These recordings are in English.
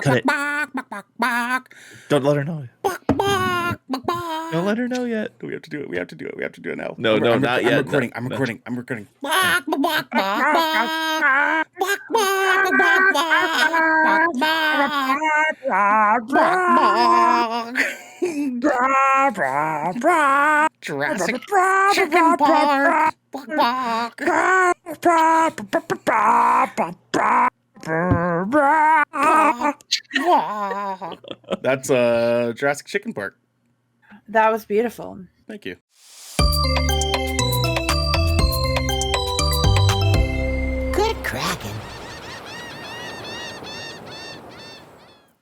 Cut it. Don't let her know. Don't let her know yet. We have to do it. We have to do it. We have to do it now. No, not yet. I'm recording. Jurassic Chicken Park. That's Jurassic Chicken Park. That was beautiful. Thank you. Good Kraken.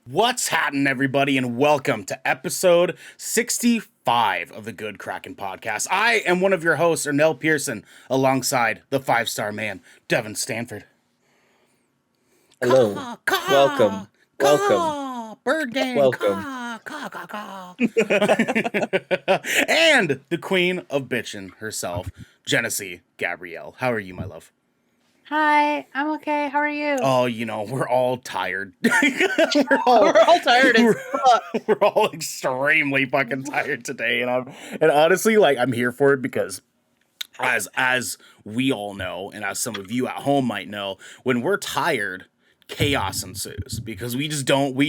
What's happening, everybody, and welcome to episode 65 of the Good Kraken podcast. I am one of your hosts, Ernell Pearson, alongside the 5-star man, Devin Stanford. Hello. Welcome. Bird gang. Welcome. And the queen of bitchin' herself, Genesee Gabrielle. How are you, my love? Hi, I'm okay. How are you? Oh, you know, we're all tired. We're all tired as fuck. We're all extremely fucking tired today, and honestly, like, I'm here for it because as we all know, and as some of you at home might know, when we're tired, chaos ensues because we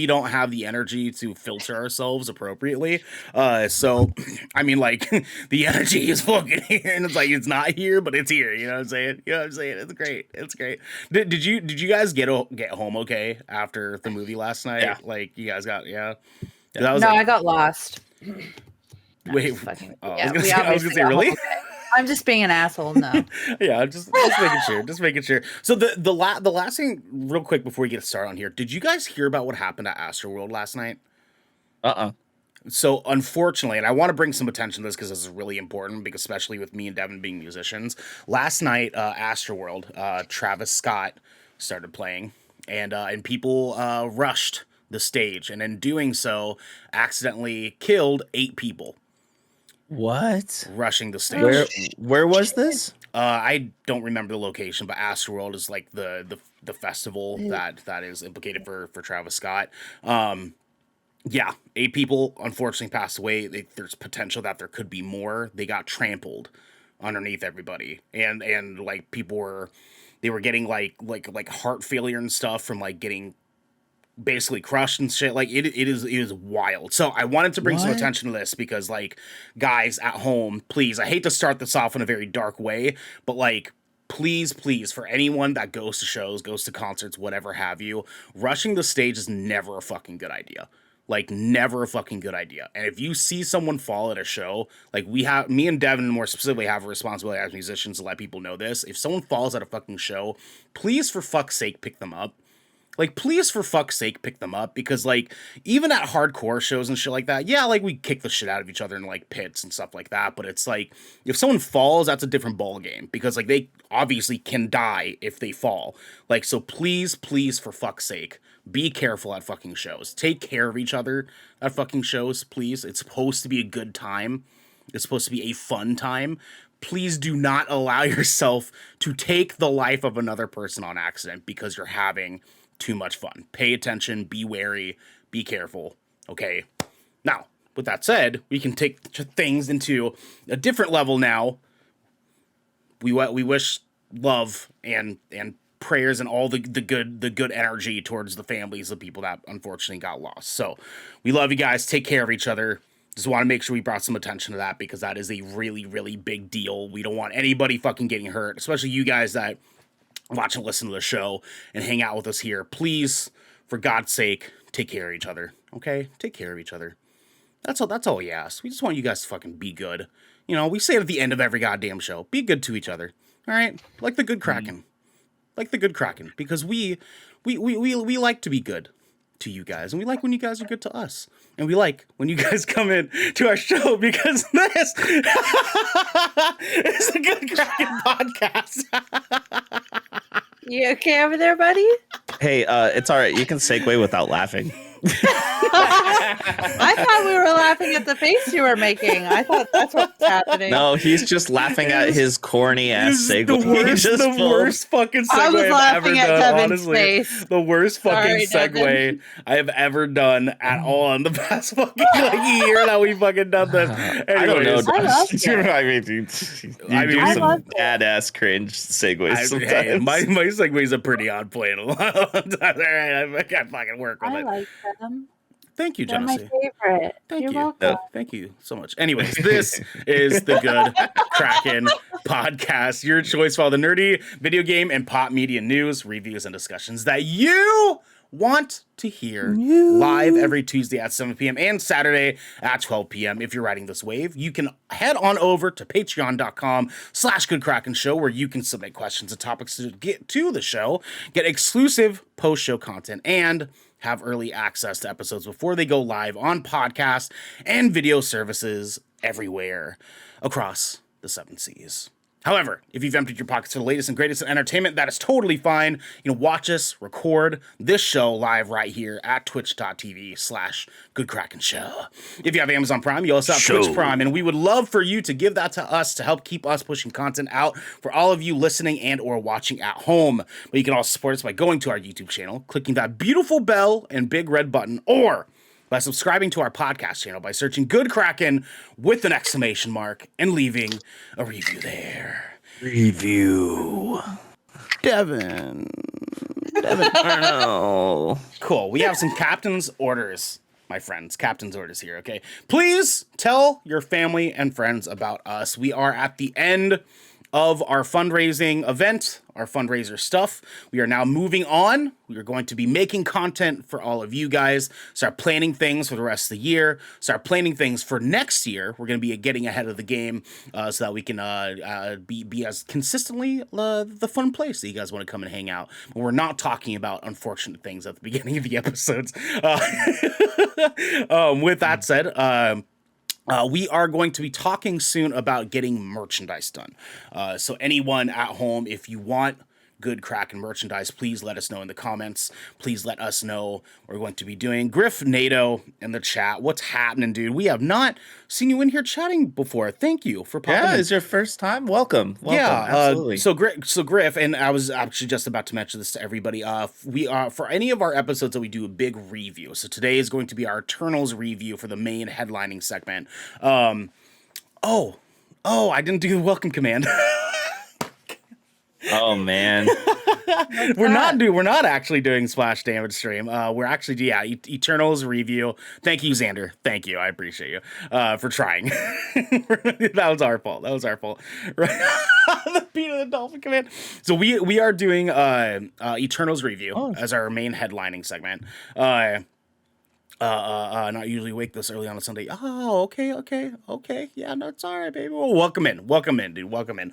don't have the energy to filter ourselves appropriately. So I mean, like, the energy is fucking here, and it's like it's not here, but it's here. You know what I'm saying? It's great. It's great. Did you guys get home okay after the movie last night? Yeah. Like, you guys got I got lost. Wait. Yeah, I was gonna say really? I'm just being an asshole. No. Yeah, just making sure. So the last thing, real quick before we get started on here, did you guys hear about what happened at Astroworld last night? So unfortunately, and I want to bring some attention to this because this is really important, because especially with me and Devin being musicians, last night Astroworld, Travis Scott started playing, and people rushed the stage, and in doing so, accidentally killed 8 people. What? Rushing the stage. Where was this? I don't remember the location, but Astroworld is like the festival that is implicated for Travis Scott. Yeah, 8 people unfortunately passed away. There's potential that there could be more. They got trampled underneath everybody, and like people were getting like heart failure and stuff from like getting basically crushed and shit. Like it is wild. So I wanted to bring some attention to this because, like, guys at home, please, I hate to start this off in a very dark way, but like, please, for anyone that goes to shows, goes to concerts, whatever have you, rushing the stage is never a fucking good idea. Like, never a fucking good idea. And if you see someone fall at a show, like me and Devin more specifically have a responsibility as musicians to let people know this. If someone falls at a fucking show, please, for fuck's sake, pick them up. Like, please, for fuck's sake, pick them up, because, like, even at hardcore shows and shit like that, yeah, like, we kick the shit out of each other in, like, pits and stuff like that, but it's, like, if someone falls, that's a different ballgame, because, like, they obviously can die if they fall. Like, so please, for fuck's sake, be careful at fucking shows. Take care of each other at fucking shows, please. It's supposed to be a good time. It's supposed to be a fun time. Please do not allow yourself to take the life of another person on accident because you're having too much fun. Pay attention, be wary, be careful, okay? Now, with that said, we can take things into a different level now. We wish love and prayers and all the good energy towards the families of people that unfortunately got lost. So, we love you guys. Take care of each other. Just want to make sure we brought some attention to that because that is a really, really big deal. We don't want anybody fucking getting hurt, especially you guys that watch and listen to the show and hang out with us here. Please, for God's sake, take care of each other. Okay? Take care of each other. That's all we ask. We just want you guys to fucking be good. You know, we say it at the end of every goddamn show. Be good to each other. All right? Like the Good Kraken. Like the Good Kraken. Because we like to be good to you guys. And we like when you guys are good to us. And we like when you guys come in to our show because this is a Good Kraken podcast. You okay over there, buddy? Hey, it's all right. You can segue without laughing. I thought we were laughing at the face you were making. I thought that's what's happening. No, he's just laughing at his corny ass segue. The worst fucking segue I was I've ever laughing at done. Devin's Honestly, face. the worst fucking Sorry, segue Devin. I have ever done at all in the past fucking year that we fucking done this. I don't know. Anyways, I love it. I mean, you I do mean, some love it. badass cringe segues sometimes. Hey, my segues are pretty on point a lot of times. All right, I can't fucking work with I it. like them. Thank you, They're my Genesee. favorite. Thank You're you. welcome. Thank you so much. Anyways, this is the Good Kraken podcast, your choice for all the nerdy video game and pop media news, reviews, and discussions that you want to hear live every Tuesday at 7 p.m. and Saturday at 12 p.m. If you're riding this wave, you can head on over to patreon.com/goodkrakenshow where you can submit questions and topics to get to the show, get exclusive post-show content, and have early access to episodes before they go live on podcasts and video services everywhere across the 7 seas. However, if you've emptied your pockets for the latest and greatest in entertainment, that is totally fine. You know, watch us record this show live right here at twitch.tv/goodkrakenshow. If you have Amazon Prime, you also have Twitch Prime, and we would love for you to give that to us to help keep us pushing content out for all of you listening and or watching at home. But you can also support us by going to our YouTube channel, clicking that beautiful bell and big red button, or by subscribing to our podcast channel by searching Good Kraken with an exclamation mark and leaving a review there. Review. Devin. Oh. Cool. We have some captain's orders, my friends. Captain's orders here, okay? Please tell your family and friends about us. We are at the end of our fundraising event, our fundraiser stuff. We are now moving on. We are going to be making content for all of you guys, start planning things for the rest of the year, start planning things for next year. We're going to be getting ahead of the game so that we can be as consistently the fun place that you guys want to come and hang out. But we're not talking about unfortunate things at the beginning of the episodes. With that said, we are going to be talking soon about getting merchandise done. So anyone at home, if you want Good Kraken merchandise, please let us know in the comments. Please let us know what we're going to be doing. Griff NATO in the chat. What's happening, dude? We have not seen you in here chatting before. Thank you for popping in. It's your first time? Welcome. Yeah, absolutely. So Griff, and I was actually just about to mention this to everybody. We for any of our episodes that we do a big review. So today is going to be our Eternals review for the main headlining segment. I didn't do the welcome command. Oh man. We're not actually doing splash damage stream. We're actually Eternals review. Thank you, Xander. Thank you. I appreciate you for trying. That was our fault. Right. The beat of the dolphin command. So we are doing Eternals review as our main headlining segment. Not usually awake this early on a Sunday. Oh, okay. Yeah, no, it's all right, baby. Well, welcome in, dude. Welcome in.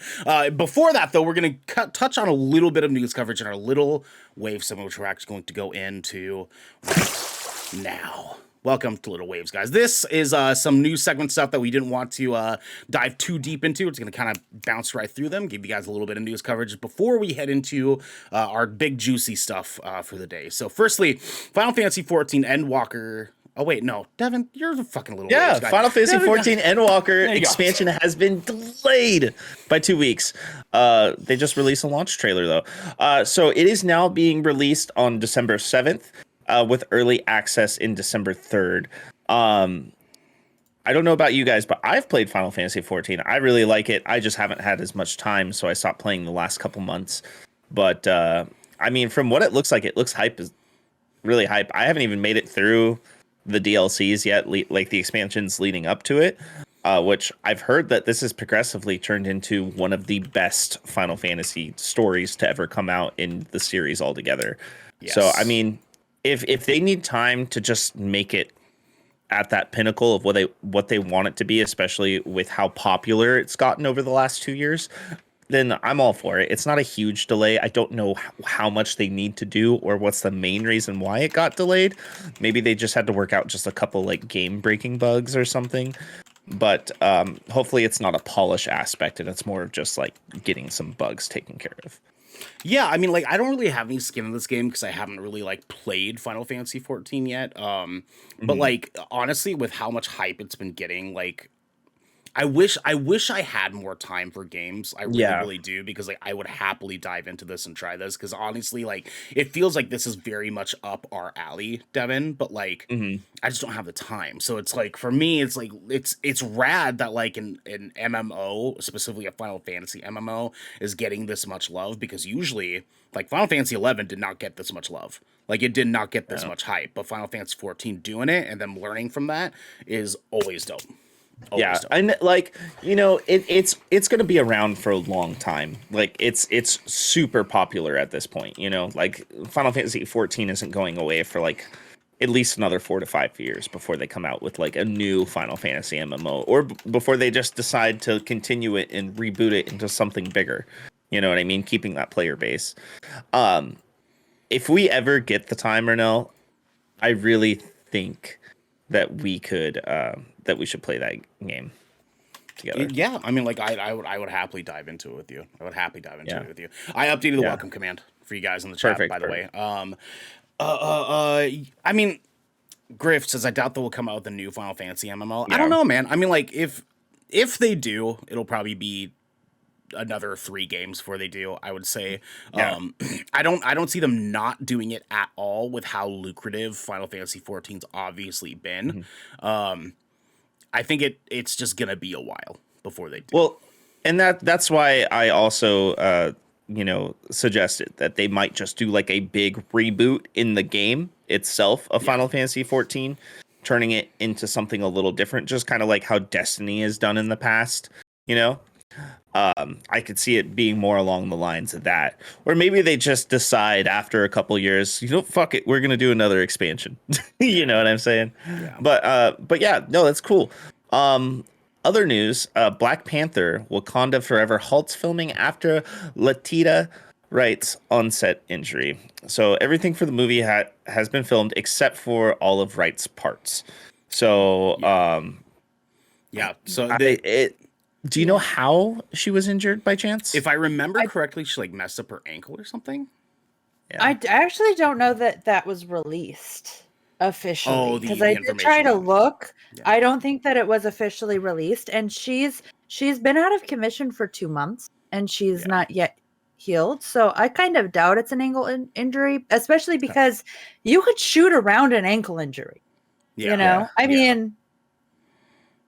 Before that, though, we're gonna touch on a little bit of news coverage in our little wave segment, which we're actually going to go into right now. Welcome to Little Waves, guys. This is some news segment stuff that we didn't want to dive too deep into. It's going to kind of bounce right through them, give you guys a little bit of news coverage before we head into our big juicy stuff for the day. So firstly, Final Fantasy XIV Endwalker. Oh, wait, no. Devin, you're the fucking Little Waves guy. Final Fantasy XIV Endwalker you expansion has been delayed by 2 weeks. They just released a launch trailer, though. So it is now being released on December 7th. With early access in December 3rd. I don't know about you guys, but I've played Final Fantasy XIV. I really like it. I just haven't had as much time, so I stopped playing the last couple months. But, I mean, from what it looks like, it looks really hype. I haven't even made it through the DLCs yet, like the expansions leading up to it, which I've heard that this has progressively turned into one of the best Final Fantasy stories to ever come out in the series altogether. Yes. So, I mean, if they need time to just make it at that pinnacle of what they want it to be, especially with how popular it's gotten over the last 2 years, then I'm all for it. It's not a huge delay. I don't know how much they need to do or what's the main reason why it got delayed. Maybe they just had to work out just a couple like game breaking bugs or something. But hopefully it's not a polish aspect and it's more of just like getting some bugs taken care of. Yeah, I mean, like, I don't really have any skin in this game because I haven't really like played Final Fantasy 14 yet. But Mhm. like honestly, with how much hype it's been getting, like I wish I had more time for games. I really, Yeah. really do, because like I would happily dive into this and try this, because honestly, like it feels like this is very much up our alley, Devin, but like Mhm. I just don't have the time. So it's like for me, it's like it's rad that like an MMO, specifically a Final Fantasy MMO, is getting this much love, because usually like Final Fantasy 11 did not get this much love. Like it did not get this Yeah. much hype, but Final Fantasy 14 doing it and them learning from that is always dope. Always Yeah, dope. and like it's going to be around for a long time. Like it's super popular at this point. Like Final Fantasy 14 isn't going away for like at least another 4 to 5 years before they come out with like a new Final Fantasy MMO, or before they just decide to continue it and reboot it into something bigger. You know what I mean? Keeping that player base. Um, if we ever get the time, Ernell, I really think that we should play that game together. Yeah, I mean, like I would happily dive into it with you. I would happily dive into Yeah. it with you. I updated the Yeah. welcome command for you guys in the chat, Perfect. by the way. I mean, Griff says I doubt they will come out with a new Final Fantasy MMO. I don't Yeah. know, man. I mean, like if they do, it'll probably be another 3 games before they do, I would say. Yeah. I don't see them not doing it at all with how lucrative Final Fantasy 14's obviously been. Mhm. I think it's just gonna be a while before they do. Well, and that's why I also suggested that they might just do like a big reboot in the game itself of Final Fantasy 14, turning it into something a little different, just kind of like how Destiny has done in the past, you know? I could see it being more along the lines of that. Or maybe they just decide after a couple years, fuck it, we're gonna do another expansion. You know what I'm saying? Yeah. But yeah, no, that's cool. Other news, Black Panther Wakanda Forever halts filming after Latita Wright's onset injury. So everything for the movie has been filmed except for all of Wright's parts. So Yeah. So do you know how she was injured by chance? if I remember correctly, she like messed up her ankle or something. Yeah. I actually don't know that that was released officially, Oh, because the I did try to information. look. Yeah. I don't think that it was officially released, and she's been out of commission for 2 months, and she's Yeah. not yet healed. So I kind of doubt it's an ankle injury, especially because you could shoot around an ankle injury. Yeah. You know, I Yeah. mean,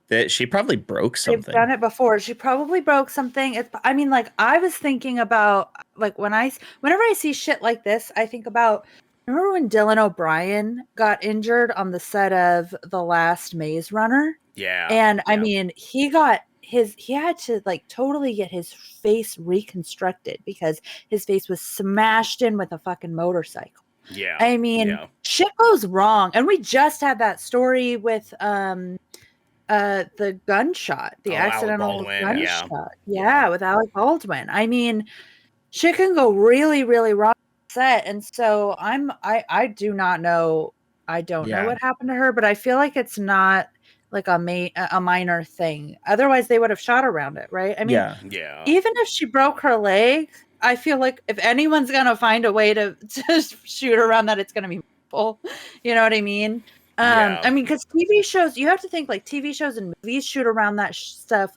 That she probably broke they've something. done it before. She probably broke something. I mean, like I was thinking about like whenever I see shit like this, I think about, remember when Dylan O'Brien got injured on the set of The Last Maze Runner? Yeah. And I Yeah. mean, he had to like totally get his face reconstructed because his face was smashed in with a fucking motorcycle. Yeah. I mean, Yeah. shit goes wrong. And we just had that story with the gunshot, the Alec accidental Baldwin, yeah. gunshot. Yeah, with Alec Baldwin. I mean, shit can go really, really wrong on set. And so I do not know. I don't know Yeah. what happened to her, but I feel like it's not like a minor thing. Otherwise they would have shot around it, right? I mean, Yeah. Yeah. even if she broke her leg, I feel like if anyone's gonna find a way to shoot around that, it's gonna be full. You know what I mean? Yeah. I mean, because TV shows, you have to think like TV shows and movies shoot around that stuff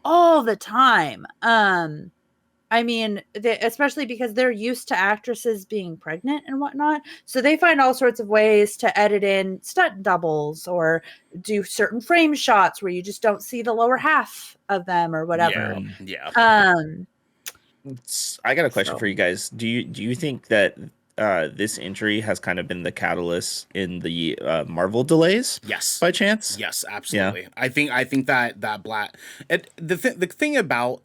all the time. I mean, especially because they're used to actresses being pregnant and whatnot, so they find all sorts of ways to edit in stunt doubles or do certain frame shots where you just don't see the lower half of them or whatever. Yeah. I got a question So- for you guys. Do you think that this injury has kind of been the catalyst in the Marvel delays Yes. by chance? Yes, absolutely. I think that Black, the thing about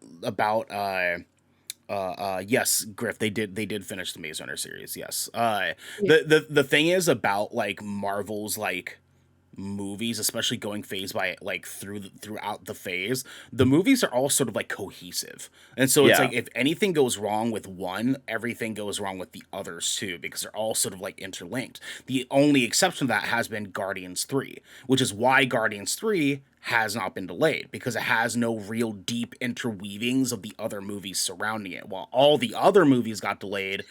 yes, Griff, they did finish the Maze Runner series. Yes. The thing is about like Marvel's like movies, especially going phase by like throughout the phase, the movies are all sort of like cohesive. And so it's Yeah. like if anything goes wrong with one, everything goes wrong with the others too, because they're all sort of like interlinked. The only exception to that has been Guardians 3, which is why Guardians 3 has not been delayed, because it has no real deep interweavings of the other movies surrounding it. While all the other movies got delayed,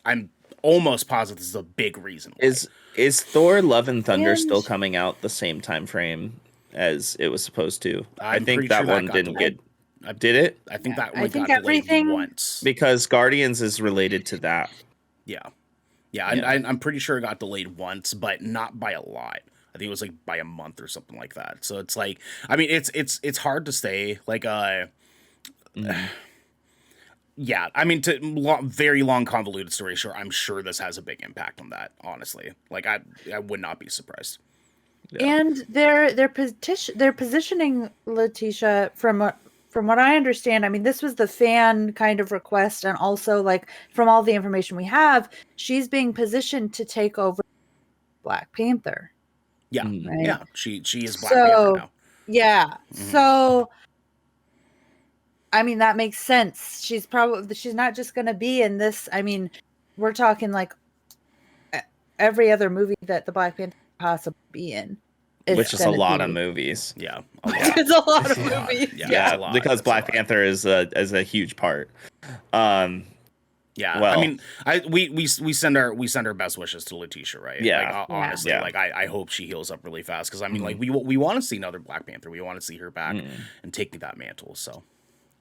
I'm almost positive this is a big reason why. Is Thor: Love and Thunder And- still coming out the same time frame as it was supposed to? I I'm think pretty that sure that one got didn't delayed. get. Did it? I think that I one think got delayed everything- once. Because Guardians is related to that. Yeah. Yeah. I'm pretty sure it got delayed once, but not by a lot. I think it was like by a month or something like that. So it's like, I mean, it's hard to say. Like, yeah. I mean, very long, convoluted story. Sure, I'm sure this has a big impact on that. Honestly, like I would not be surprised. Yeah. And they're positioning Letitia from what I understand. I mean, this was the fan kind of request, and also like from all the information we have, she's being positioned to take over Black Panther. Yeah, Right? yeah. She is Black Panther now. Yeah. So I mean, that makes sense. She's not just going to be in this. I mean, we're talking like every other movie that the Black Panther could possibly be in. Which is a lot of movies. Yeah, It's a lot of movies. Yeah, it's a lot. Because It's Black a lot. Panther is a huge part. Yeah, Well- I mean, we send our best wishes to Letitia, right? Yeah. Like, honestly, Yeah. like I hope she heals up really fast, because I mean, like we want to see another Black Panther. We want to see her back and taking that mantle. So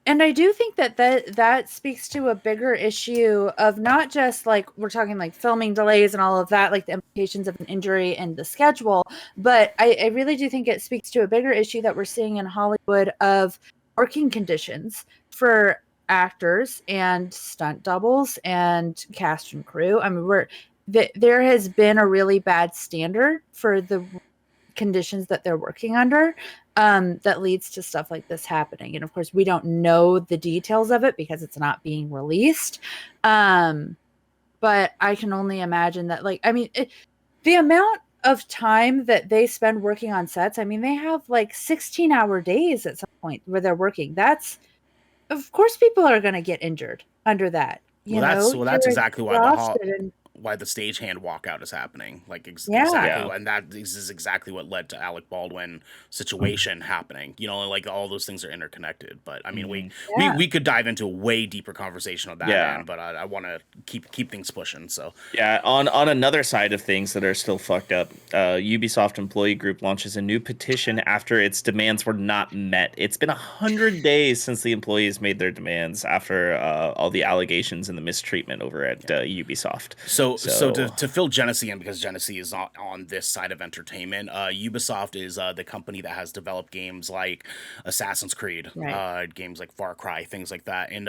And I do think that speaks to a bigger issue of not just like we're talking like filming delays and all of that, like the implications of an injury and the schedule, but I really do think it speaks to a bigger issue that we're seeing in Hollywood of working conditions for actors and stunt doubles and cast and crew. I mean, there has been a really bad standard for the conditions that they're working under, that leads to stuff like this happening. And of course, we don't know the details of it because it's not being released. But I can only imagine that, like, I mean, the amount of time that they spend working on sets, I mean, they have like 16-hour days at some point where they're working. That's, of course, people are going to get injured under that. that's You're exactly why exhausted and- why the stagehand walkout is happening. Like Yeah. exactly, Yeah. and that is exactly what led to Alec Baldwin situation happening. You know, like all those things are interconnected. But I mean, Yeah. we could dive into a way deeper conversation on that Yeah. end, but I want to keep things pushing. So Yeah, on another side of things that are still fucked up, Ubisoft employee group launches a new petition after its demands were not met. It's been 100 days since the employees made their demands after all the allegations and the mistreatment over at Ubisoft. So to fill Genesee in, because Genesee is not on this side of entertainment, Ubisoft is the company that has developed games like Assassin's Creed, Right. games like Far Cry, things like that. And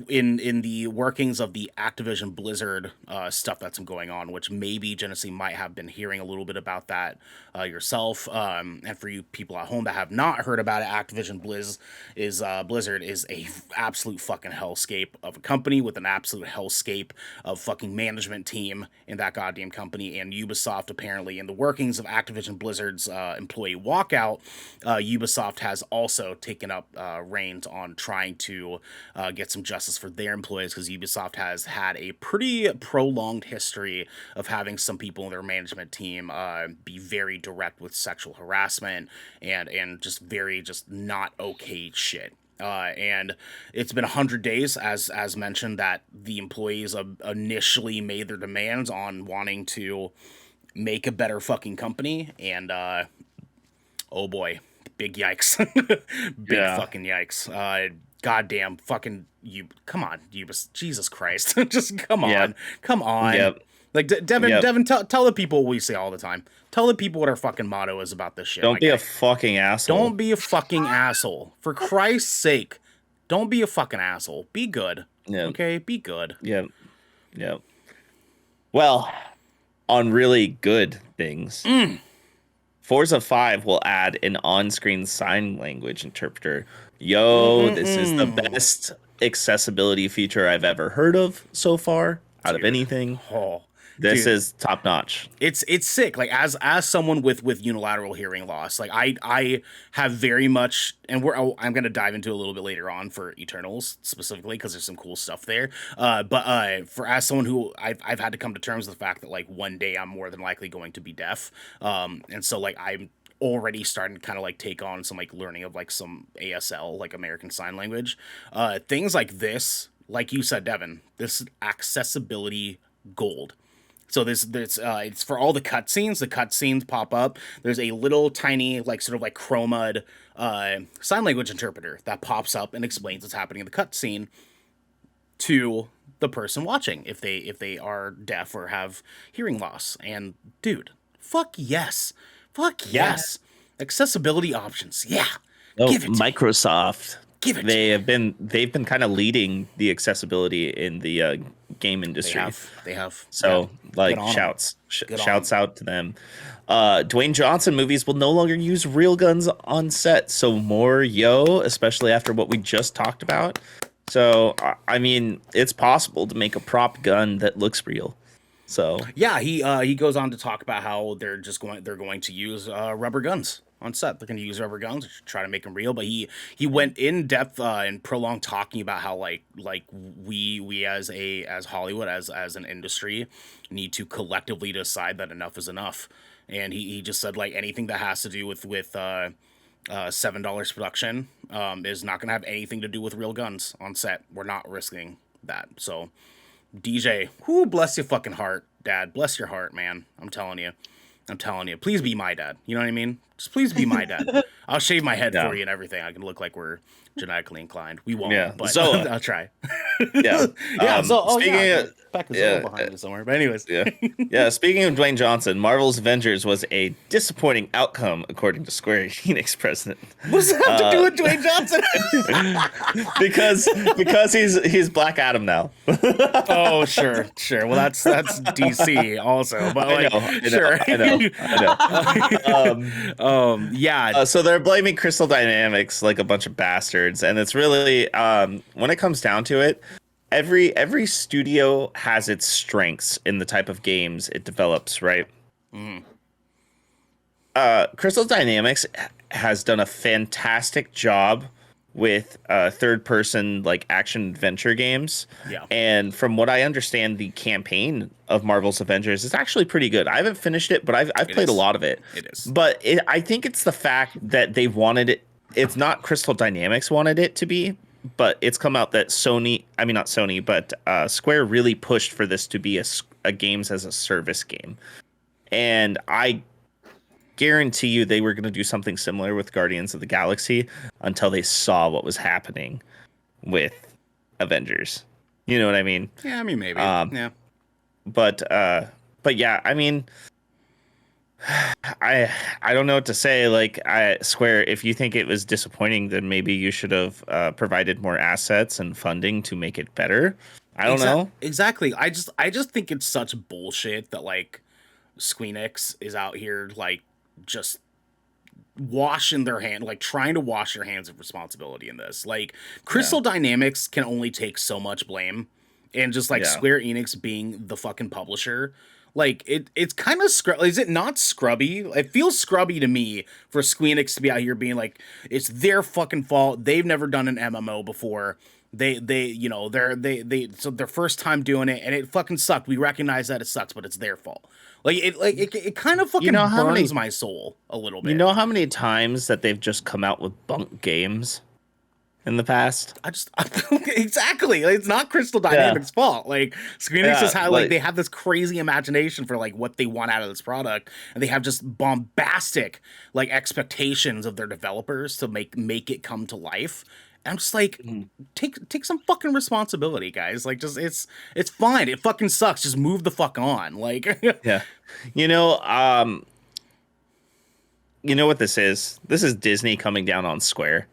in the workings of the Activision Blizzard stuff that's going on, which maybe Genesee might have been hearing a little bit about that yourself. And for you people at home that have not heard about it, Activision Blizzard is a absolute fucking hellscape of a company with an absolute hellscape of fucking management team in that goddamn company. And Ubisoft, apparently, in the workings of Activision Blizzard's employee walkout, Ubisoft has also taken up reins on trying to get some justice for their employees, because Ubisoft has had a pretty prolonged history of having some people in their management team be very direct with sexual harassment and just very just not okay shit. And it's been 100 days, as mentioned, that the employees initially made their demands on wanting to make a better fucking company. And oh boy, big yikes. Big fucking yikes. Goddamn fucking come on, Jesus Christ. Just come on. Yep. Come on. Yep. Like Devin, Yep. Devin, tell the people what we say all the time. Tell the people what our fucking motto is about this shit. Don't my be guy. a fucking asshole. Don't be a fucking asshole. For Christ's sake, don't be a fucking asshole. Be good. Yeah. Okay? Be good. Yep. Yep. Well, on really good things, Forza 5 will add an on-screen sign language interpreter. Yo, this is the best accessibility feature I've ever heard of so far out of anything. Oh, This Dude. is top notch. It's sick. Like as someone with unilateral hearing loss, like I have very much, and I'm gonna dive into a little bit later on for Eternals specifically because there's some cool stuff there. But for as someone who I've had to come to terms with the fact that like one day I'm more than likely going to be deaf, and so like I'm already starting to kind of like take on some like learning of like some ASL, like American Sign Language, things like this. Like you said, Devin, this accessibility gold. So there's it's for all the cutscenes. The cutscenes pop up. There's a little tiny like sort of like chromed sign language interpreter that pops up and explains what's happening in the cutscene to the person watching if they are deaf or have hearing loss. And dude, fuck yes, accessibility options. Yeah, Oh, give it to me. Microsoft. Give it to me. They've been kind of leading the accessibility in the game industry. They have. So Yeah. like Good on 'em. shouts Good on shouts out to them. Dwayne Johnson movies will no longer use real guns on set. So more especially after what we just talked about. So I mean, it's possible to make a prop gun that looks real. So Yeah, he goes on to talk about how they're going to use rubber guns on set. They're going to use rubber guns to try to make them real. But he went in depth and prolonged talking about how like we as Hollywood as an industry need to collectively decide that enough is enough. And he just said like anything that has to do with $7 production is not going to have anything to do with real guns on set. We're not risking that. So DJ, whoo, bless your fucking heart, Dad. Bless your heart, man. I'm telling you. Please be my dad. You know what I mean? Just please be my dad. I'll shave my head for you and everything. I can look like we're genetically inclined. We won't, but Zoa. I'll try. yeah. Yeah. Speaking of back to Zoa behind me somewhere. But anyways. yeah. Speaking of Dwayne Johnson, Marvel's Avengers was a disappointing outcome, according to Square Enix president. What's that have to do with Dwayne Johnson? because he's Black Adam now. Oh, sure. Well, that's DC also, but like, I know. Yeah. So they're blaming Crystal Dynamics like a bunch of bastards, and it's really when it comes down to it, every studio has its strengths in the type of games it develops, right? Crystal Dynamics has done a fantastic job with third-person like action adventure games. Yeah. And from what I understand, the campaign of Marvel's Avengers is actually pretty good. I haven't finished it, but I've played a lot of it. It is. But I think it's the fact that they wanted it. It's not Crystal Dynamics wanted it to be, but it's come out that Square really pushed for this to be a games as a service game. And I guarantee you they were going to do something similar with Guardians of the Galaxy until they saw what was happening with Avengers. You know what I mean? Yeah, I mean maybe. Yeah. But yeah, I mean, I don't know what to say. Like, Square, if you think it was disappointing, then maybe you should have provided more assets and funding to make it better. I don't know. Exactly. I just think it's such bullshit that like Squeenix is out here like just washing their hand, like trying to wash their hands of responsibility in this. Like Crystal Dynamics can only take so much blame, and just like Square Enix being the fucking publisher, like it's kind of is it not scrubby? It feels scrubby to me for Squeenix to be out here being like it's their fucking fault. They've never done an MMO before. They so their first time doing it and it fucking sucked. We recognize that it sucks, but it's their fault. It kind of fucking burns my soul a little bit. You know how many times that they've just come out with bunk games in the past? Exactly. Like, it's not Crystal Dynamics' fault. Like Squeenix just had like they have this crazy imagination for like what they want out of this product, and they have just bombastic like expectations of their developers to make it come to life. I'm just like, take some fucking responsibility, guys. Like, just it's fine. It fucking sucks. Just move the fuck on. Like, yeah, you know what this is? This is Disney coming down on Square,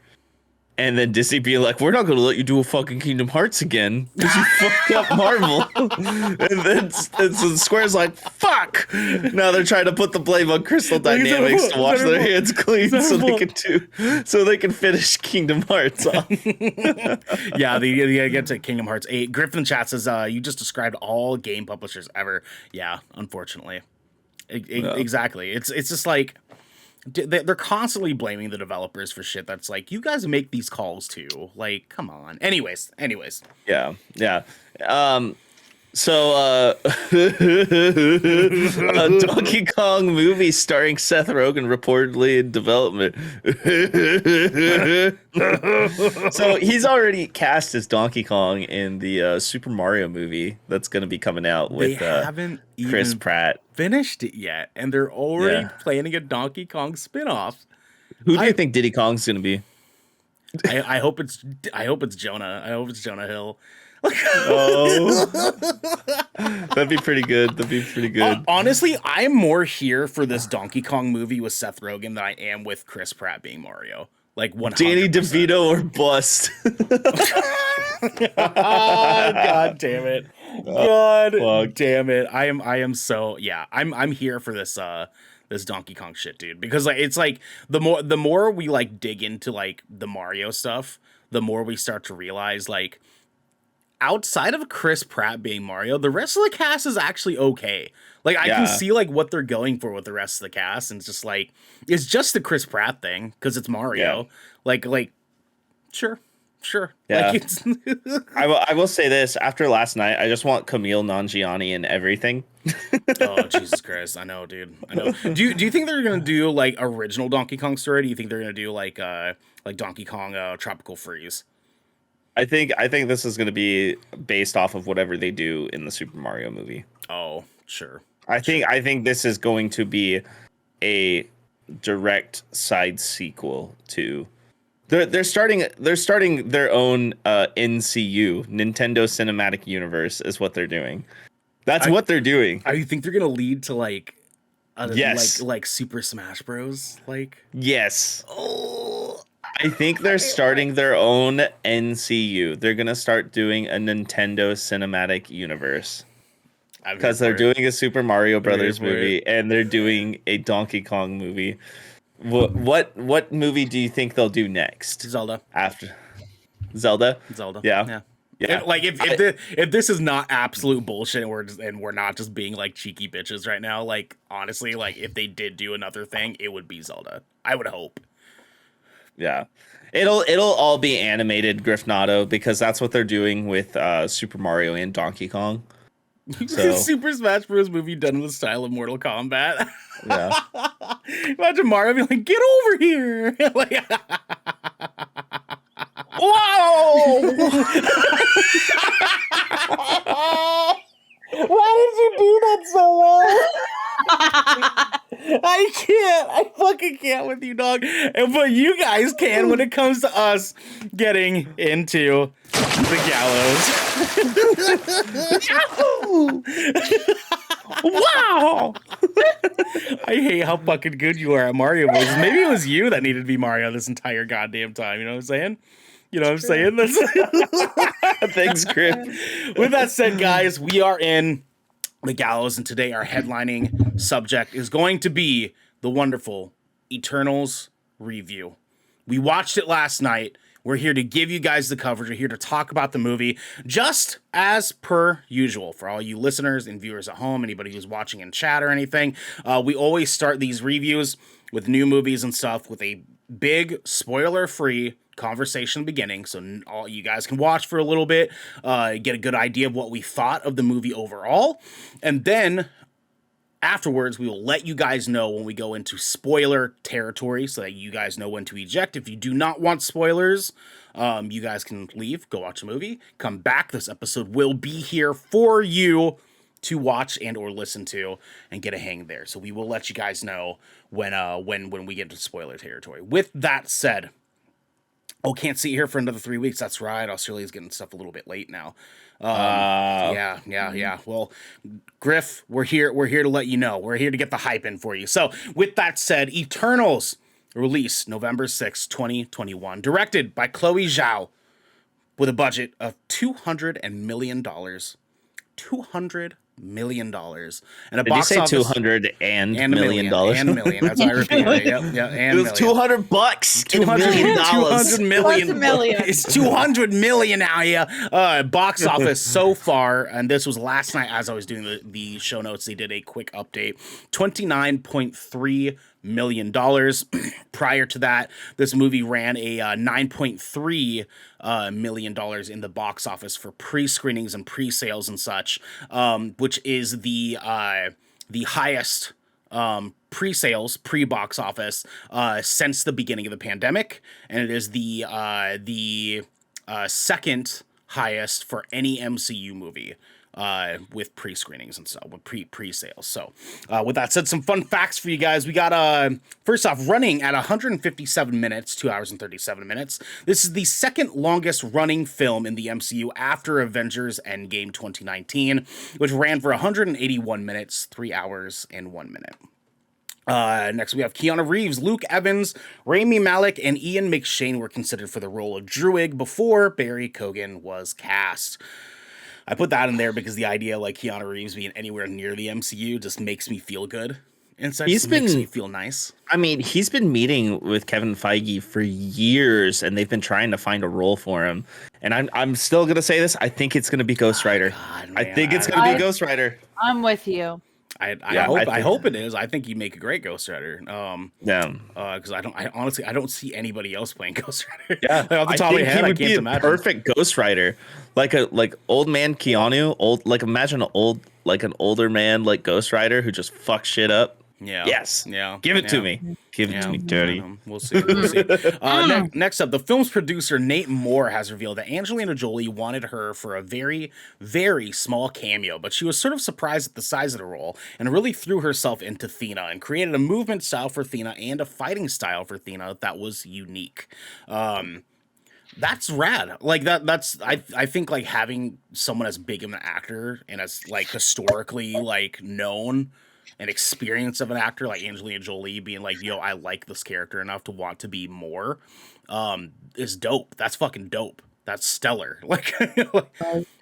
And then Disney being like, we're not going to let you do a fucking Kingdom Hearts again because you fucked up Marvel. And then Square's like, fuck. Now they're trying to put the blame on Crystal Dynamics to wash their hands clean so they can finish Kingdom Hearts off. Yeah, they get to Kingdom Hearts 8. Griffin Chat says, you just described all game publishers ever. Yeah, unfortunately. Exactly. It's just like, they're constantly blaming the developers for shit that's like, you guys make these calls too. Like, come on. Anyways. Yeah. So, a Donkey Kong movie starring Seth Rogen reportedly in development. So he's already cast as Donkey Kong in the Super Mario movie that's going to be coming out with Chris Pratt. Finished it yet, and they're already planning a Donkey Kong spinoff. Who do you think Diddy Kong's going to be? I hope it's Jonah. I hope it's Jonah Hill. Oh, that'd be pretty good. Honestly, I'm more here for this Donkey Kong movie with Seth Rogen than I am with Chris Pratt being Mario. Like 100%. Danny DeVito or bust. God damn it. God damn it. I am so I'm here for this this Donkey Kong shit, dude. Because like it's like the more we like dig into like the Mario stuff, the more we start to realize like outside of Chris Pratt being Mario, the rest of the cast is actually okay. Like I can see like what they're going for with the rest of the cast, and it's just like it's just the Chris Pratt thing because it's Mario. Yeah. Like sure. Yeah. Like I will say this: after last night, I just want Camille Nanjiani in everything. Oh Jesus Christ! I know, dude. I know. Do you think they're gonna do like original Donkey Kong story? Do you think they're gonna do like Donkey Kong Tropical Freeze? I think this is going to be based off of whatever they do in the Super Mario movie. Oh, sure. I think this is going to be a direct side sequel to. They're starting their own NCU, Nintendo Cinematic Universe, is what they're doing. That's what they're doing. You think they're gonna lead to like, yes, like Super Smash Bros. Like yes. Oh. I think they're starting their own NCU. They're going to start doing a Nintendo Cinematic Universe. Because they're doing a Super Mario Brothers movie and they're doing a Donkey Kong movie. What movie do you think they'll do next? Zelda. After Zelda? Yeah. Like if this is not absolute bullshit and we're not just being like cheeky bitches right now, like honestly, like if they did do another thing, it would be Zelda. I would hope. Yeah, it'll all be animated, Griffnado, because that's what they're doing with Super Mario and Donkey Kong. So. Super Smash Bros. Movie done in the style of Mortal Kombat. Yeah. Imagine Mario being like, "Get over here!" Like, whoa! Why did you do that so well? I can't. I fucking can't with you, dog. But you guys can when it comes to us getting into the gallows. Wow! I hate how fucking good you are at Mario voices. Maybe it was you that needed to be Mario this entire goddamn time. You know what I'm saying? You know what I'm saying? Thanks, Griff. With that said, guys, we are in the gallows, and today our headlining subject is going to be the wonderful Eternals review. We watched it last night. We're here to give you guys the coverage. We're here to talk about the movie, just as per usual. For all you listeners and viewers at home, anybody who's watching in chat or anything, we always start these reviews with new movies and stuff with a big spoiler-free conversation beginning, so all you guys can watch for a little bit, get a good idea of what we thought of the movie overall, and then afterwards we will let you guys know when we go into spoiler territory so that you guys know when to eject. If you do not want spoilers, you guys can leave, go watch a movie, come back. This episode will be here for you to watch and or listen to and get a hang there, so we will let you guys know when we get to spoiler territory. With that said, can't see here for another 3 weeks. That's right. Australia's getting stuff a little bit late now. Yeah. Well, Griff, we're here to let you know. We're here to get the hype in for you. So with that said, Eternals Release November 6, 2021. Directed by Chloe Zhao with a budget of $200 million. $200 million. And a Did you box say office 200 and million dollars? and million. That's why I repeated it. Yep, yeah, and It was million. $200 and $1 million. 200 million. Plus a million. It's 200 million now, yeah. Box office so far, and this was last night as I was doing the show notes, they did a quick update. $29.3 million. Prior to that, this movie ran a $9.3 million in the box office for pre-screenings and pre-sales and such, which is the highest pre-sales, pre-box office since the beginning of the pandemic, and it is the second highest for any MCU movie with pre-screenings and stuff, with pre-sales. So with that said, some fun facts for you guys. We got first off, running at 157 minutes, 2 hours and 37 minutes. This is the second longest running film in the MCU after Avengers Endgame 2019, which ran for 181 minutes, 3 hours and 1 minute. Next, we have Keanu Reeves, Luke Evans, Rami Malek, and Ian McShane were considered for the role of Druig before Barry Keoghan was cast. I put that in there because the idea like Keanu Reeves being anywhere near the MCU just makes me feel good. And so makes me feel nice. I mean, he's been meeting with Kevin Feige for years, and they've been trying to find a role for him. And I'm still gonna say this. I think it's gonna be Ghost Rider. God, I think it's gonna be Ghost Rider. I'm with you. I hope it is. I think you make a great Ghost Rider. Because I honestly don't see anybody else playing Ghost Rider. Yeah, like, off the top of my head, I can't imagine. Perfect Ghost Rider, like old man Keanu, imagine an older man like Ghost Rider who just fucks shit up. Yeah. Yes. Yeah. Give it to me. Give it to me, dirty. We'll see. Next up, the film's producer Nate Moore has revealed that Angelina Jolie wanted her for a very, very small cameo, but she was sort of surprised at the size of the role and really threw herself into Thena and created a movement style for Thena and a fighting style for Thena that was unique. That's rad. Like that's I think like having someone as big of an actor and as like historically like known and experience of an actor like Angelina Jolie being like, yo, I like this character enough to want to be more, is dope. That's fucking dope. That's stellar. Like,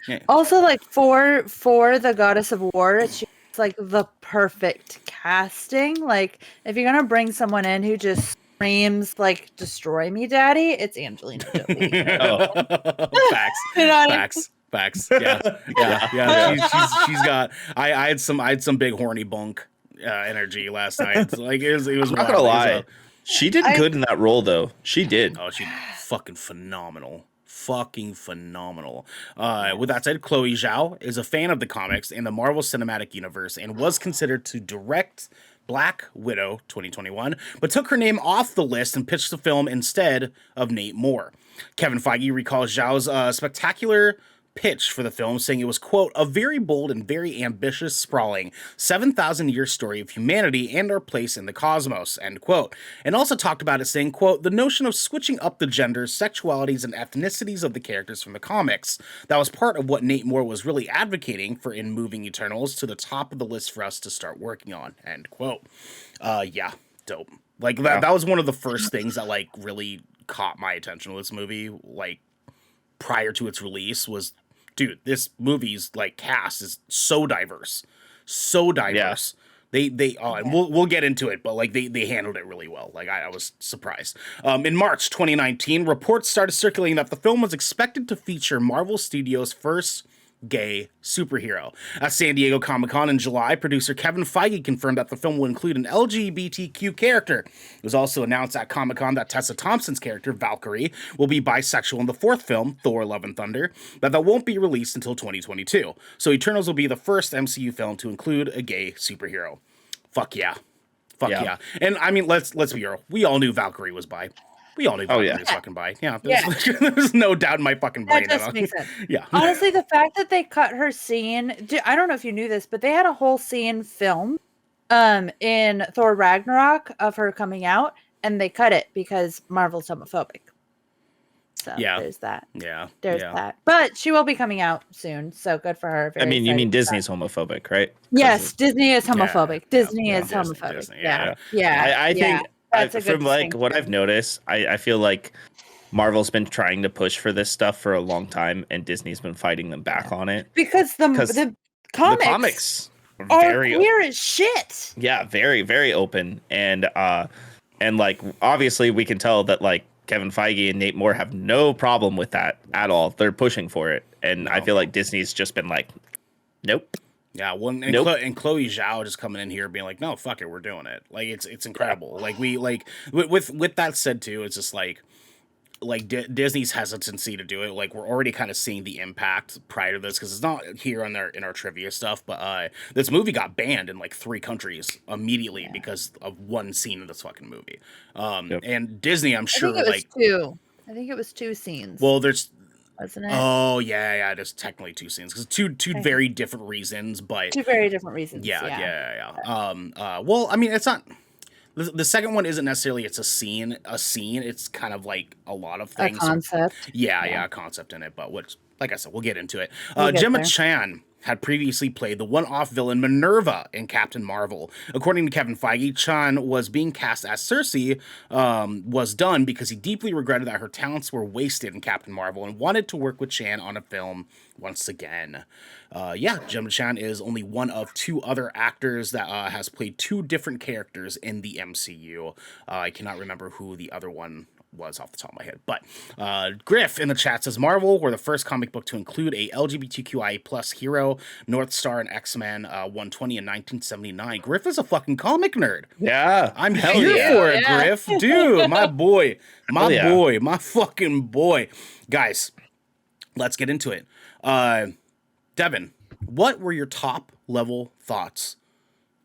yeah. Also, like for the Goddess of War, she's like the perfect casting. Like, if you're gonna bring someone in who just screams like "Destroy me, Daddy," it's Angelina Jolie. Facts. Facts. Yeah. She's got. I had some big horny bunk energy last night. Like it was. I'm not gonna lie. She did good in that role, though. She did. Oh, she fucking phenomenal. Fucking phenomenal. With that said, Chloe Zhao is a fan of the comics and the Marvel Cinematic Universe and was considered to direct Black Widow 2021, but took her name off the list and pitched the film instead of Nate Moore. Kevin Feige recalls Zhao's spectacular pitch for the film, saying it was, quote, a very bold and very ambitious, sprawling 7,000-year story of humanity and our place in the cosmos, end quote. And also talked about it saying, quote, the notion of switching up the genders, sexualities, and ethnicities of the characters from the comics. That was part of what Nate Moore was really advocating for in moving Eternals to the top of the list for us to start working on, end quote. Yeah, dope. Like, that was one of the first things that, like, really caught my attention with this movie, like, prior to its release was, dude, this movie's like cast is so diverse. Yeah. And we'll get into it, but like they handled it really well. Like I was surprised. In March 2019, reports started circulating that the film was expected to feature Marvel Studios' first gay superhero. At San Diego Comic-Con in July, producer Kevin Feige confirmed that the film will include an LGBTQ character. It was also announced at Comic-Con that Tessa Thompson's character, Valkyrie, will be bisexual in the fourth film, Thor: Love and Thunder, that won't be released until 2022. So Eternals will be the first MCU film to include a gay superhero. Fuck yeah. Yeah. And I mean, let's be real. We all knew Valkyrie was bi. We all knew Valkyrie was fucking bi. Yeah, there's no doubt in my fucking brain. That just makes sense. Yeah. Honestly, the fact that they cut her scene, I don't know if you knew this, but they had a whole scene filmed in Thor Ragnarok of her coming out, and they cut it because Marvel's homophobic. So there's that. Yeah. There's that. But she will be coming out soon, so good for her. Very you mean Disney's homophobic, right? Yes, Disney is homophobic. Disney is homophobic. Disney, yeah. I think That's a good from like what I've distinction. noticed, I feel like Marvel's been trying to push for this stuff for a long time, and Disney's been fighting them back on it Because the because the the comics comics are are very queer as shit. yeah, very, very open. And like obviously we can tell that like Kevin Feige and Nate Moore have no problem with that at all. They're pushing for it. And I No. feel like Disney's just been like, nope. Yeah, well, and, Nope. and Chloe Zhao just coming in here being like, "No, fuck it, we're doing it." Like it's incredible. Like we like with that said too, it's just like Disney's hesitancy to do it. Like we're already kind of seeing the impact prior to this because it's not here in our trivia stuff, but this movie got banned in like 3 countries immediately because of one scene in this fucking movie. Yep. And Disney, I'm sure, I think it was like, 2. I think it was 2 scenes. well, there's. Wasn't it? Oh yeah, there's technically 2 scenes because two very different reasons, but 2 very different reasons. yeah. Well, I mean, it's not. The second one isn't necessarily it's a scene. It's kind of like a lot of A things. concept. Yeah, a concept in it. But which, like I said, we'll get into it. We'll get Gemma there. Chan had previously played the one-off villain Minerva in Captain Marvel. According to Kevin Feige, Chan was being cast as Cersei, was done because he deeply regretted that her talents were wasted in Captain Marvel and wanted to work with Chan on a film once again. Gemma Chan is only one of 2 other actors that has played 2 different characters in the MCU. I cannot remember who the other one was off the top of my head, but Griff in the chat says Marvel were the first comic book to include a LGBTQI plus hero, North Star and X-Men 120 in 1979. Griff is a fucking comic nerd. Yeah. I'm Hell here yeah. for it, Griff. Dude, my boy. My fucking boy. Guys, let's get into it. Devin, what were your top level thoughts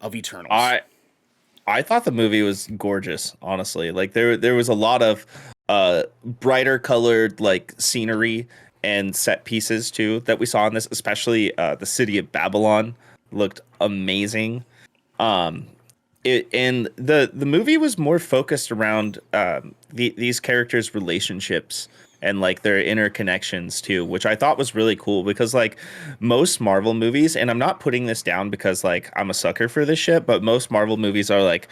of Eternals? I thought the movie was gorgeous, honestly. Like there was a lot of brighter colored like scenery and set pieces too that we saw in this, especially the city of Babylon looked amazing. And the movie was more focused around these characters' relationships and like their interconnections too, which I thought was really cool because like most Marvel movies, and I'm not putting this down because like I'm a sucker for this shit, but most Marvel movies are like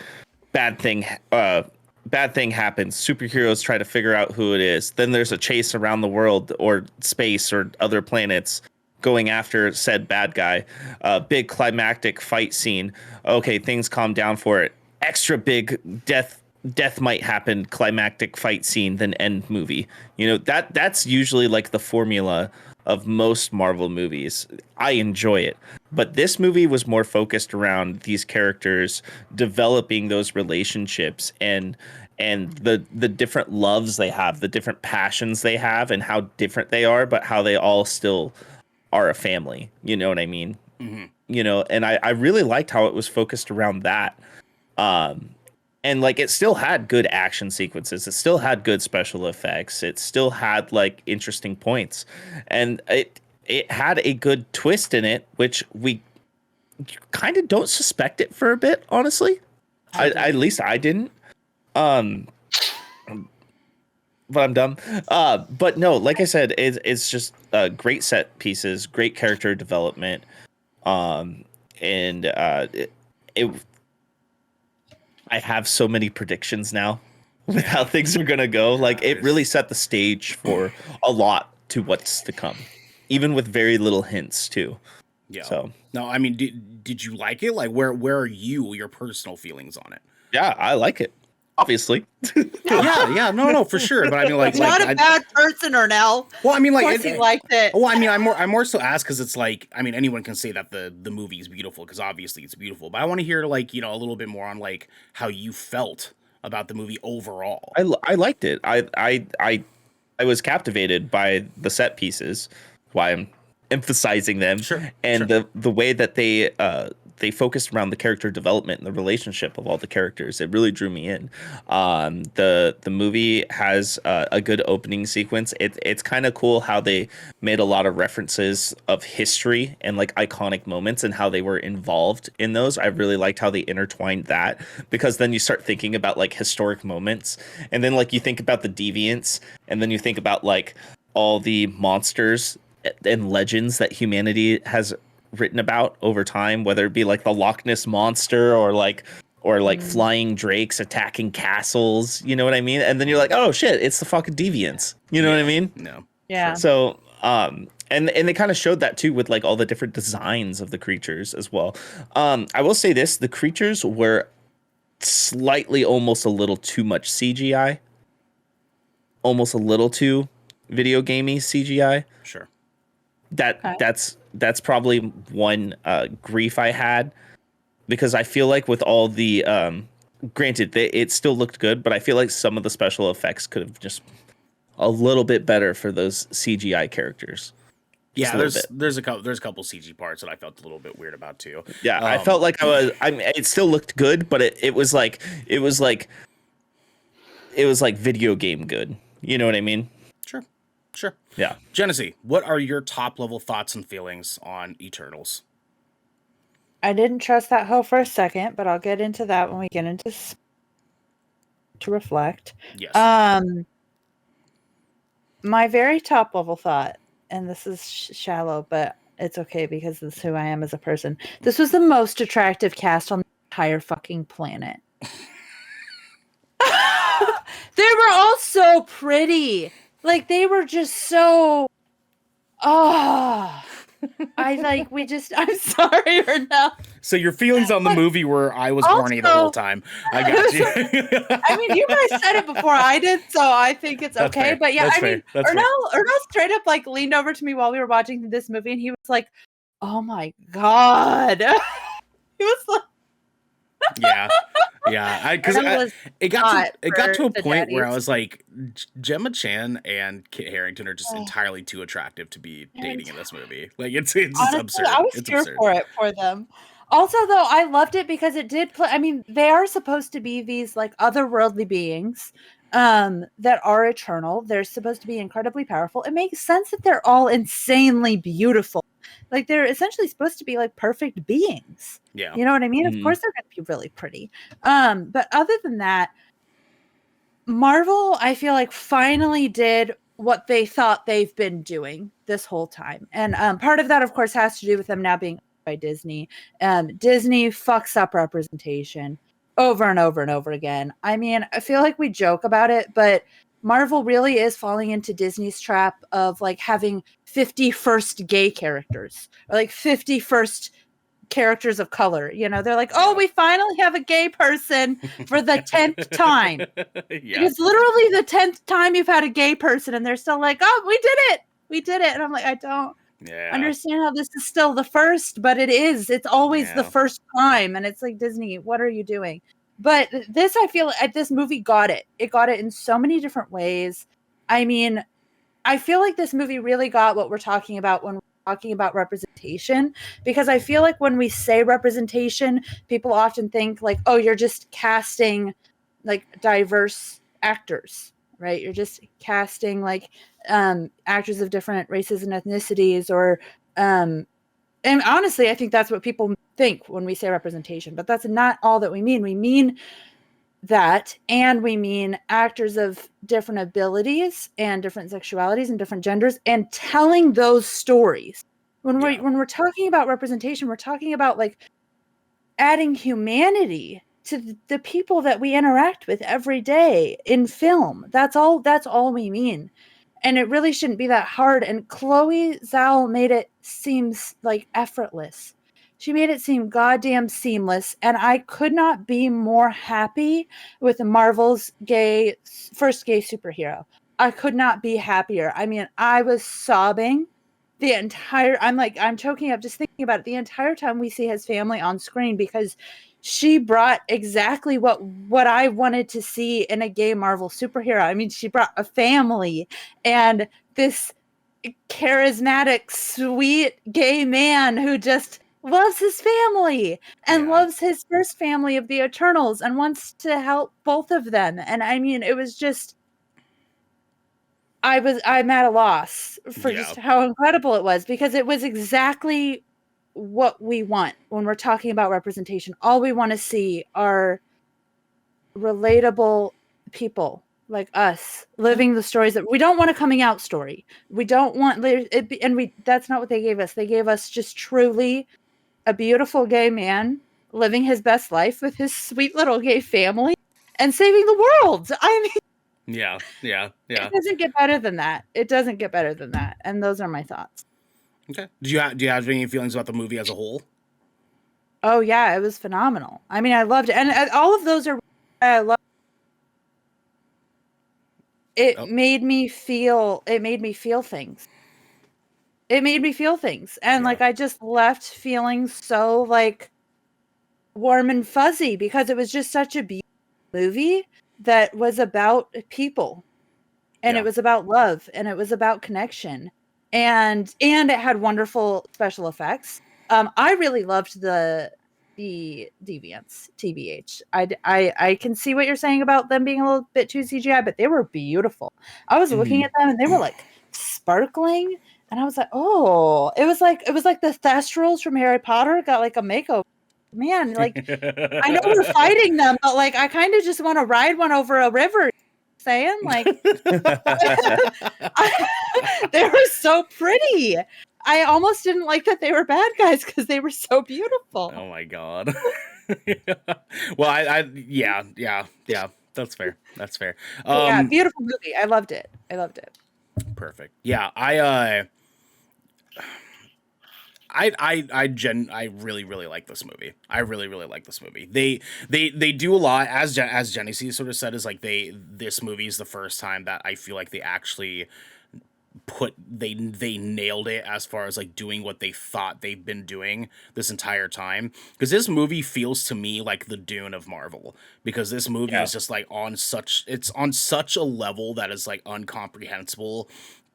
bad thing happens, superheroes try to figure out who it is, then there's a chase around the world or space or other planets going after said bad guy, big climactic fight scene, okay, things calm down for it, extra big death might happen, climactic fight scene, then end movie. You know, that's usually like the formula of most Marvel movies. I enjoy it. But this movie was more focused around these characters developing those relationships and the different loves they have, the different passions they have, and how different they are, but how they all still are a family. You know what I mean? Mm-hmm. You know, and I really liked how it was focused around that. And like it still had good action sequences. It still had good special effects. It still had like interesting points. And it had a good twist in it, which we kind of don't suspect it for a bit, honestly. At least I didn't. But I'm dumb. But no, like I said, it's just great set pieces, great character development. And I have so many predictions now with how things are gonna go. Like it really set the stage for a lot to what's to come, even with very little hints too. Yeah. So no, I mean, did you like it? Like, where are your personal feelings on it? yeah, I like it. Obviously. yeah, no, for sure. But I mean, like, Not a bad person, Ernell. well, I mean, Of like, course he liked it. well, I mean, I'm more so asked because it's like, I mean, anyone can say that the movie is beautiful because obviously it's beautiful. But I want to hear like, you know, a little bit more on like how you felt about the movie overall. I liked it. I was captivated by the set pieces. Why I'm emphasizing them. Sure. And the way that they focused around the character development and the relationship of all the characters. It really drew me in. The movie has a good opening sequence. It's kind of cool how they made a lot of references of history and like iconic moments and how they were involved in those. I really liked how they intertwined that because then you start thinking about like historic moments and then like you think about the deviants and then you think about like all the monsters and legends that humanity has written about over time, whether it be like the Loch Ness monster or like or like flying drakes attacking castles. You know what I mean? And then you're like, oh shit, it's the fucking deviants. You know what I mean? No. Yeah. So, and they kind of showed that too with like all the different designs of the creatures as well. I will say this: the creatures were slightly, almost a little too much CGI, almost a little too video gamey CGI. Sure. That's probably one grief I had, because I feel like with all the granted it still looked good, but I feel like some of the special effects could have just a little bit better for those CGI characters. Yeah, there's a couple CG parts that I felt a little bit weird about too. Yeah, I felt like it still looked good, but it was like video game good. You know what I mean? Sure. Yeah. Genesee, what are your top level thoughts and feelings on Eternals? I didn't trust that hoe for a second, but I'll get into that when we get into to reflect. Yes. My very top level thought, and this is shallow, but it's okay because this is who I am as a person. This was the most attractive cast on the entire fucking planet. They were all so pretty. Like, they were just so... Oh... I'm sorry, Ernell. So your feelings on the movie were I was horny the whole time. I got you. I mean, you guys said it before I did, so I think it's That's okay. fair. But yeah, That's I fair. mean, That's Ernell straight up like leaned over to me while we were watching this movie, and he was like, "Oh my god," he was like, yeah. Because it got to a point where I was like, Gemma Chan and Kit Harington are just entirely too attractive to be dating in this movie. Like it's honestly, absurd. I was here for it for them. Also, though, I loved it because it did play. I mean, they are supposed to be these like otherworldly beings that are eternal. They're supposed to be incredibly powerful. It makes sense that they're all insanely beautiful. Like, they're essentially supposed to be like perfect beings. Yeah. You know what I mean? Of course they're going to be really pretty. But other than that, Marvel, I feel like, finally did what they thought they've been doing this whole time. And part of that, of course, has to do with them now being by Disney. Disney fucks up representation over and over and over again. I mean, I feel like we joke about it, but Marvel really is falling into Disney's trap of like having 51st gay characters or like 51st characters of color. You know, they're like, oh, we finally have a gay person for the 10th time. It's literally the 10th time you've had a gay person, and they're still like, oh, we did it. And I'm like, I don't understand how this is still the first, but it is. It's always the first time. And it's like, Disney, what are you doing? But this, I feel like this movie got it. It got it in so many different ways. I mean, I feel like this movie really got what we're talking about when we're talking about representation, because I feel like when we say representation, people often think like, oh, you're just casting like diverse actors, right? You're just casting like actors of different races and ethnicities, or and honestly, I think that's what people think when we say representation, but that's not all that we mean. We mean that, and we mean actors of different abilities and different sexualities and different genders, and telling those stories. When we're talking about representation, we're talking about like adding humanity to the people that we interact with every day in film. That's all we mean. And it really shouldn't be that hard. And Chloe Zhao made it seem like effortless. She made it seem goddamn seamless. And I could not be more happy with Marvel's first gay superhero. I could not be happier. I mean, I was sobbing I'm choking up just thinking about it the entire time we see his family on screen, because she brought exactly what I wanted to see in a gay Marvel superhero. I mean, she brought a family and this charismatic, sweet gay man who just loves his family and loves his first family of the Eternals and wants to help both of them. And I mean, it was just, I'm at a loss for just how incredible it was, because it was exactly what we want when we're talking about representation. All we want to see are relatable people like us living the stories that we don't want. A coming out story. We don't want that's not what they gave us. They gave us just truly a beautiful gay man living his best life with his sweet little gay family and saving the world. I mean, Yeah. it doesn't get better than that. It doesn't get better than that. And those are my thoughts. Okay. Do you have any feelings about the movie as a whole? Oh yeah, it was phenomenal. I mean, I loved it, and all of those are. I love. It made me feel. It made me feel things. It made me feel things, and like I just left feeling so like warm and fuzzy because it was just such a beautiful movie that was about people, and it was about love, and it was about connection, and it had wonderful special effects. I really loved the deviants, TBH. I can see what you're saying about them being a little bit too CGI, but they were beautiful. I was looking at them and they were like sparkling, and I was like, oh, it was like the Thestrals from Harry Potter got like a makeover. Man, like I know we're fighting them, but like I kind of just want to ride one over a river. Saying like they were so pretty. I almost didn't like that they were bad guys because they were so beautiful. Oh my god. Well, yeah, that's fair. That's fair. Yeah, beautiful movie. I loved it. Perfect. Yeah, I really like this movie. I really like this movie. They do a lot, as Jenny C sort of said, is like this movie is the first time that I feel like they actually they nailed it as far as like doing what they thought they've been doing this entire time, because this movie feels to me like the Dune of Marvel, because this movie is just like on such a level that is like incomprehensible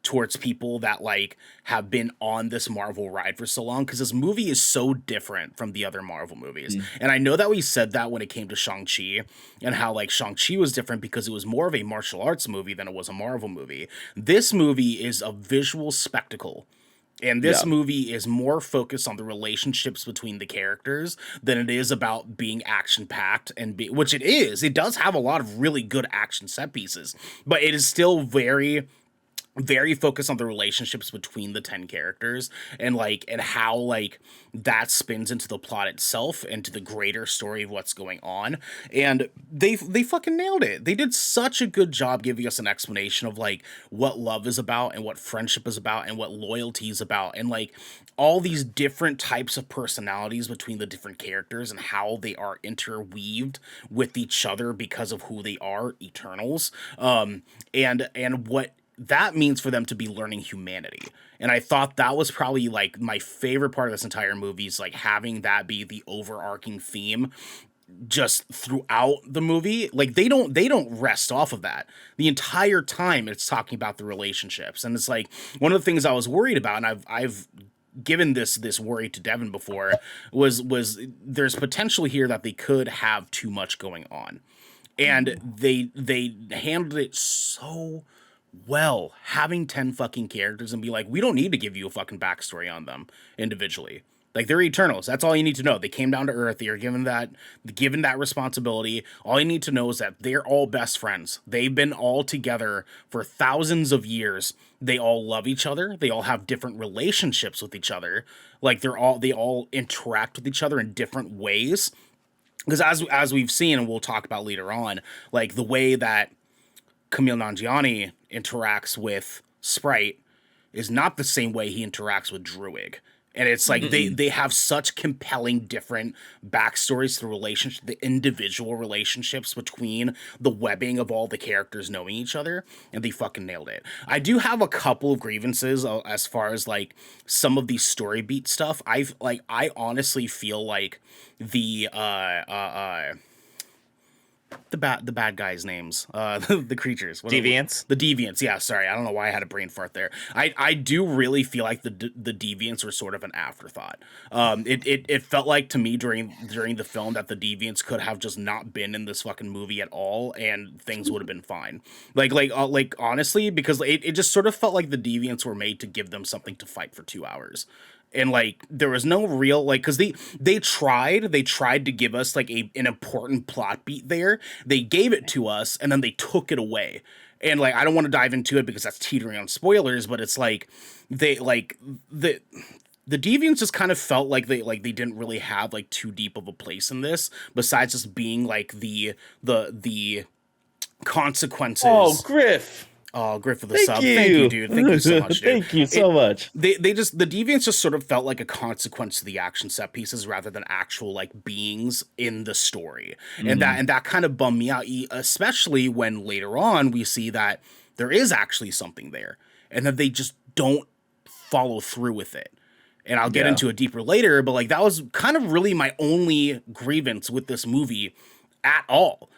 towards people that like have been on this Marvel ride for so long, because this movie is so different from the other Marvel movies. And I know that we said that when it came to Shang-Chi, and how like Shang-Chi was different because it was more of a martial arts movie than it was a Marvel movie. This movie is a visual spectacle. And this movie is more focused on the relationships between the characters than it is about being action-packed, which it is. It does have a lot of really good action set pieces, but it is still very focused on the relationships between the 10 characters, and how like that spins into the plot itself and to the greater story of what's going on. And they fucking nailed it. They did such a good job giving us an explanation of like what love is about and what friendship is about and what loyalty is about, and like all these different types of personalities between the different characters and how they are interweaved with each other because of who they are, Eternals, and what that means for them to be learning humanity. And I thought that was probably like my favorite part of this entire movie, is like having that be the overarching theme just throughout the movie. Like they don't rest off of that. The entire time it's talking about the relationships. And it's like one of the things I was worried about, and I've given this worry to Devin before, was there's potential here that they could have too much going on. And they handled it so well, having 10 fucking characters and be like, we don't need to give you a fucking backstory on them individually. Like, they're Eternals. That's all you need to know. They came down to Earth. They are given that responsibility. All you need to know is that they're all best friends. They've been all together for thousands of years. They all love each other. They all have different relationships with each other. Like, they all interact with each other in different ways. Because as we've seen, and we'll talk about later on, like the way that Kumail Nanjiani interacts with Sprite is not the same way he interacts with Druig. And it's like they have such compelling different backstories to the individual relationships between the webbing of all the characters knowing each other, and they fucking nailed it. I do have a couple of grievances as far as like some of the story beat stuff. I honestly feel like the bad guys' names, the creatures, Deviants. The deviants. Yeah, sorry, I don't know why I had a brain fart there. I do really feel like the deviants were sort of an afterthought. It felt like to me during the film that the deviants could have just not been in this fucking movie at all, and things would have been fine. Like honestly, because it just sort of felt like the deviants were made to give them something to fight for 2 hours. And like there was no real like, because they tried to give us like an important plot beat there. They gave it to us and then they took it away. And like I don't want to dive into it because that's teetering on spoilers, but it's like The Deviants just kind of felt like they didn't really have like too deep of a place in this, besides just being like the consequences. Oh, Griff. Oh, Griff of the Thank sub. you. Thank you, dude. Thank you so much, dude. Thank you so much. The Deviants just sort of felt like a consequence to the action set pieces rather than actual like beings in the story. And that kind of bummed me out, especially when later on we see that there is actually something there and that they just don't follow through with it. And I'll get into it deeper later, but like that was kind of really my only grievance with this movie at all.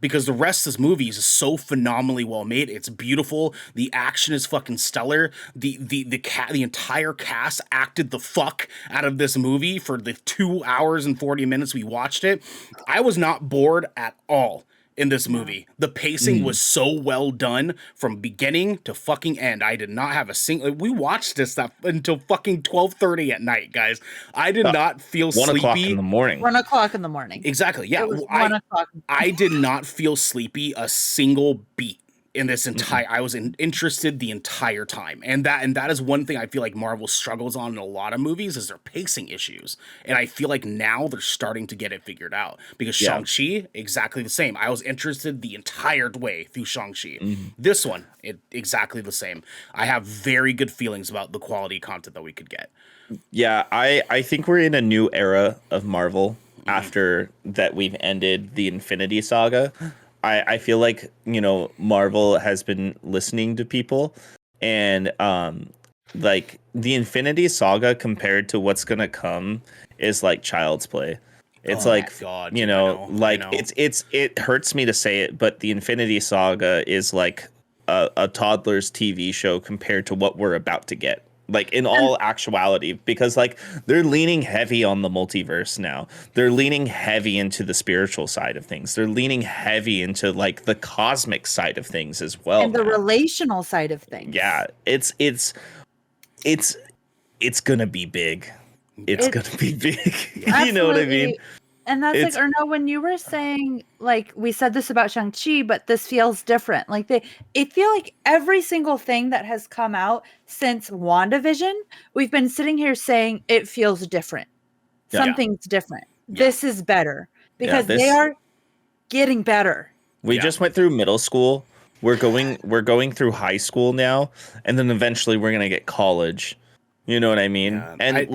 Because the rest of this movie is so phenomenally well made. It's beautiful. The action is fucking stellar. The entire cast acted the fuck out of this movie for the 2 hours and 40 minutes we watched it. I was not bored at all in this movie. The pacing was so well done from beginning to fucking end. I did not have a single... We watched this stuff until fucking 12:30 at night, guys. I did not feel 1 sleepy. 1 o'clock in the morning. 1 o'clock in the morning. Exactly, yeah. It was 1 o'clock. I did not feel sleepy a single beat in this entire... I was interested the entire time. And that is one thing I feel like Marvel struggles on in a lot of movies is their pacing issues. And I feel like now they're starting to get it figured out. Because Shang-Chi, exactly the same. I was interested the entire way through Shang-Chi. This one, exactly the same. I have very good feelings about the quality content that we could get. Yeah, I think we're in a new era of Marvel after that we've ended the Infinity Saga. I feel like, you know, Marvel has been listening to people and like the Infinity Saga compared to what's gonna come is like child's play. It's God, you dude, know, I know. it hurts me to say it, but the Infinity Saga is like a toddler's TV show compared to what we're about to get. Like in all actuality, because like they're leaning heavy on the multiverse now. They're leaning heavy into the spiritual side of things. They're leaning heavy into like the cosmic side of things as well. And the relational side of things. Yeah, it's gonna be big. It's gonna be big. You know what I mean? And that's like, or no, when you were saying, like, we said this about Shang-Chi, but this feels different. Like, it feel like every single thing that has come out since WandaVision, we've been sitting here saying it feels different. Yeah. Something's different. Yeah. This is better. Because they are getting better. We just went through middle school. We're going through high school now. And then eventually we're going to get college. You know what I mean? Yeah, and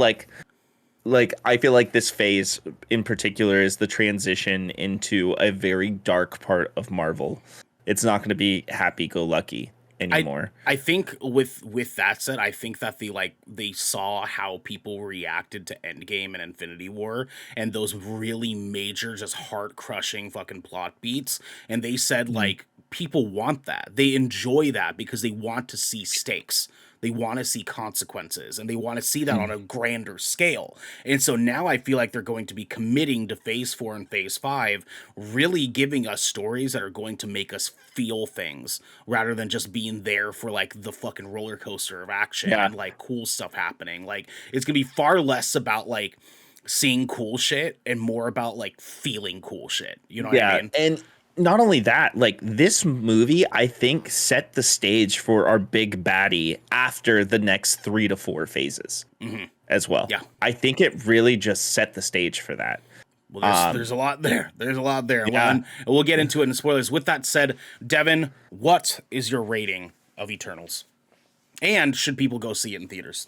like I feel like this phase in particular is the transition into a very dark part of Marvel. It's not going to be happy-go-lucky anymore. I think with that said, I think that they saw how people reacted to Endgame and Infinity War and those really major, just heart-crushing fucking plot beats, and they said like people want that. They enjoy that because they want to see stakes. They want to see consequences, and they want to see that on a grander scale. And so now I feel like they're going to be committing to Phase 4 and Phase 5, really giving us stories that are going to make us feel things, rather than just being there for, like, the fucking roller coaster of action and, like, cool stuff happening. Like, it's going to be far less about, like, seeing cool shit and more about, like, feeling cool shit. You know what I mean? And not only that, like this movie, I think set the stage for our big baddie after the next 3 to 4 phases as well. Yeah, I think it really just set the stage for that. Well, there's a lot there. There's a lot there. Yeah. And we'll get into it in spoilers. With that said, Devin, what is your rating of Eternals? And should people go see it in theaters?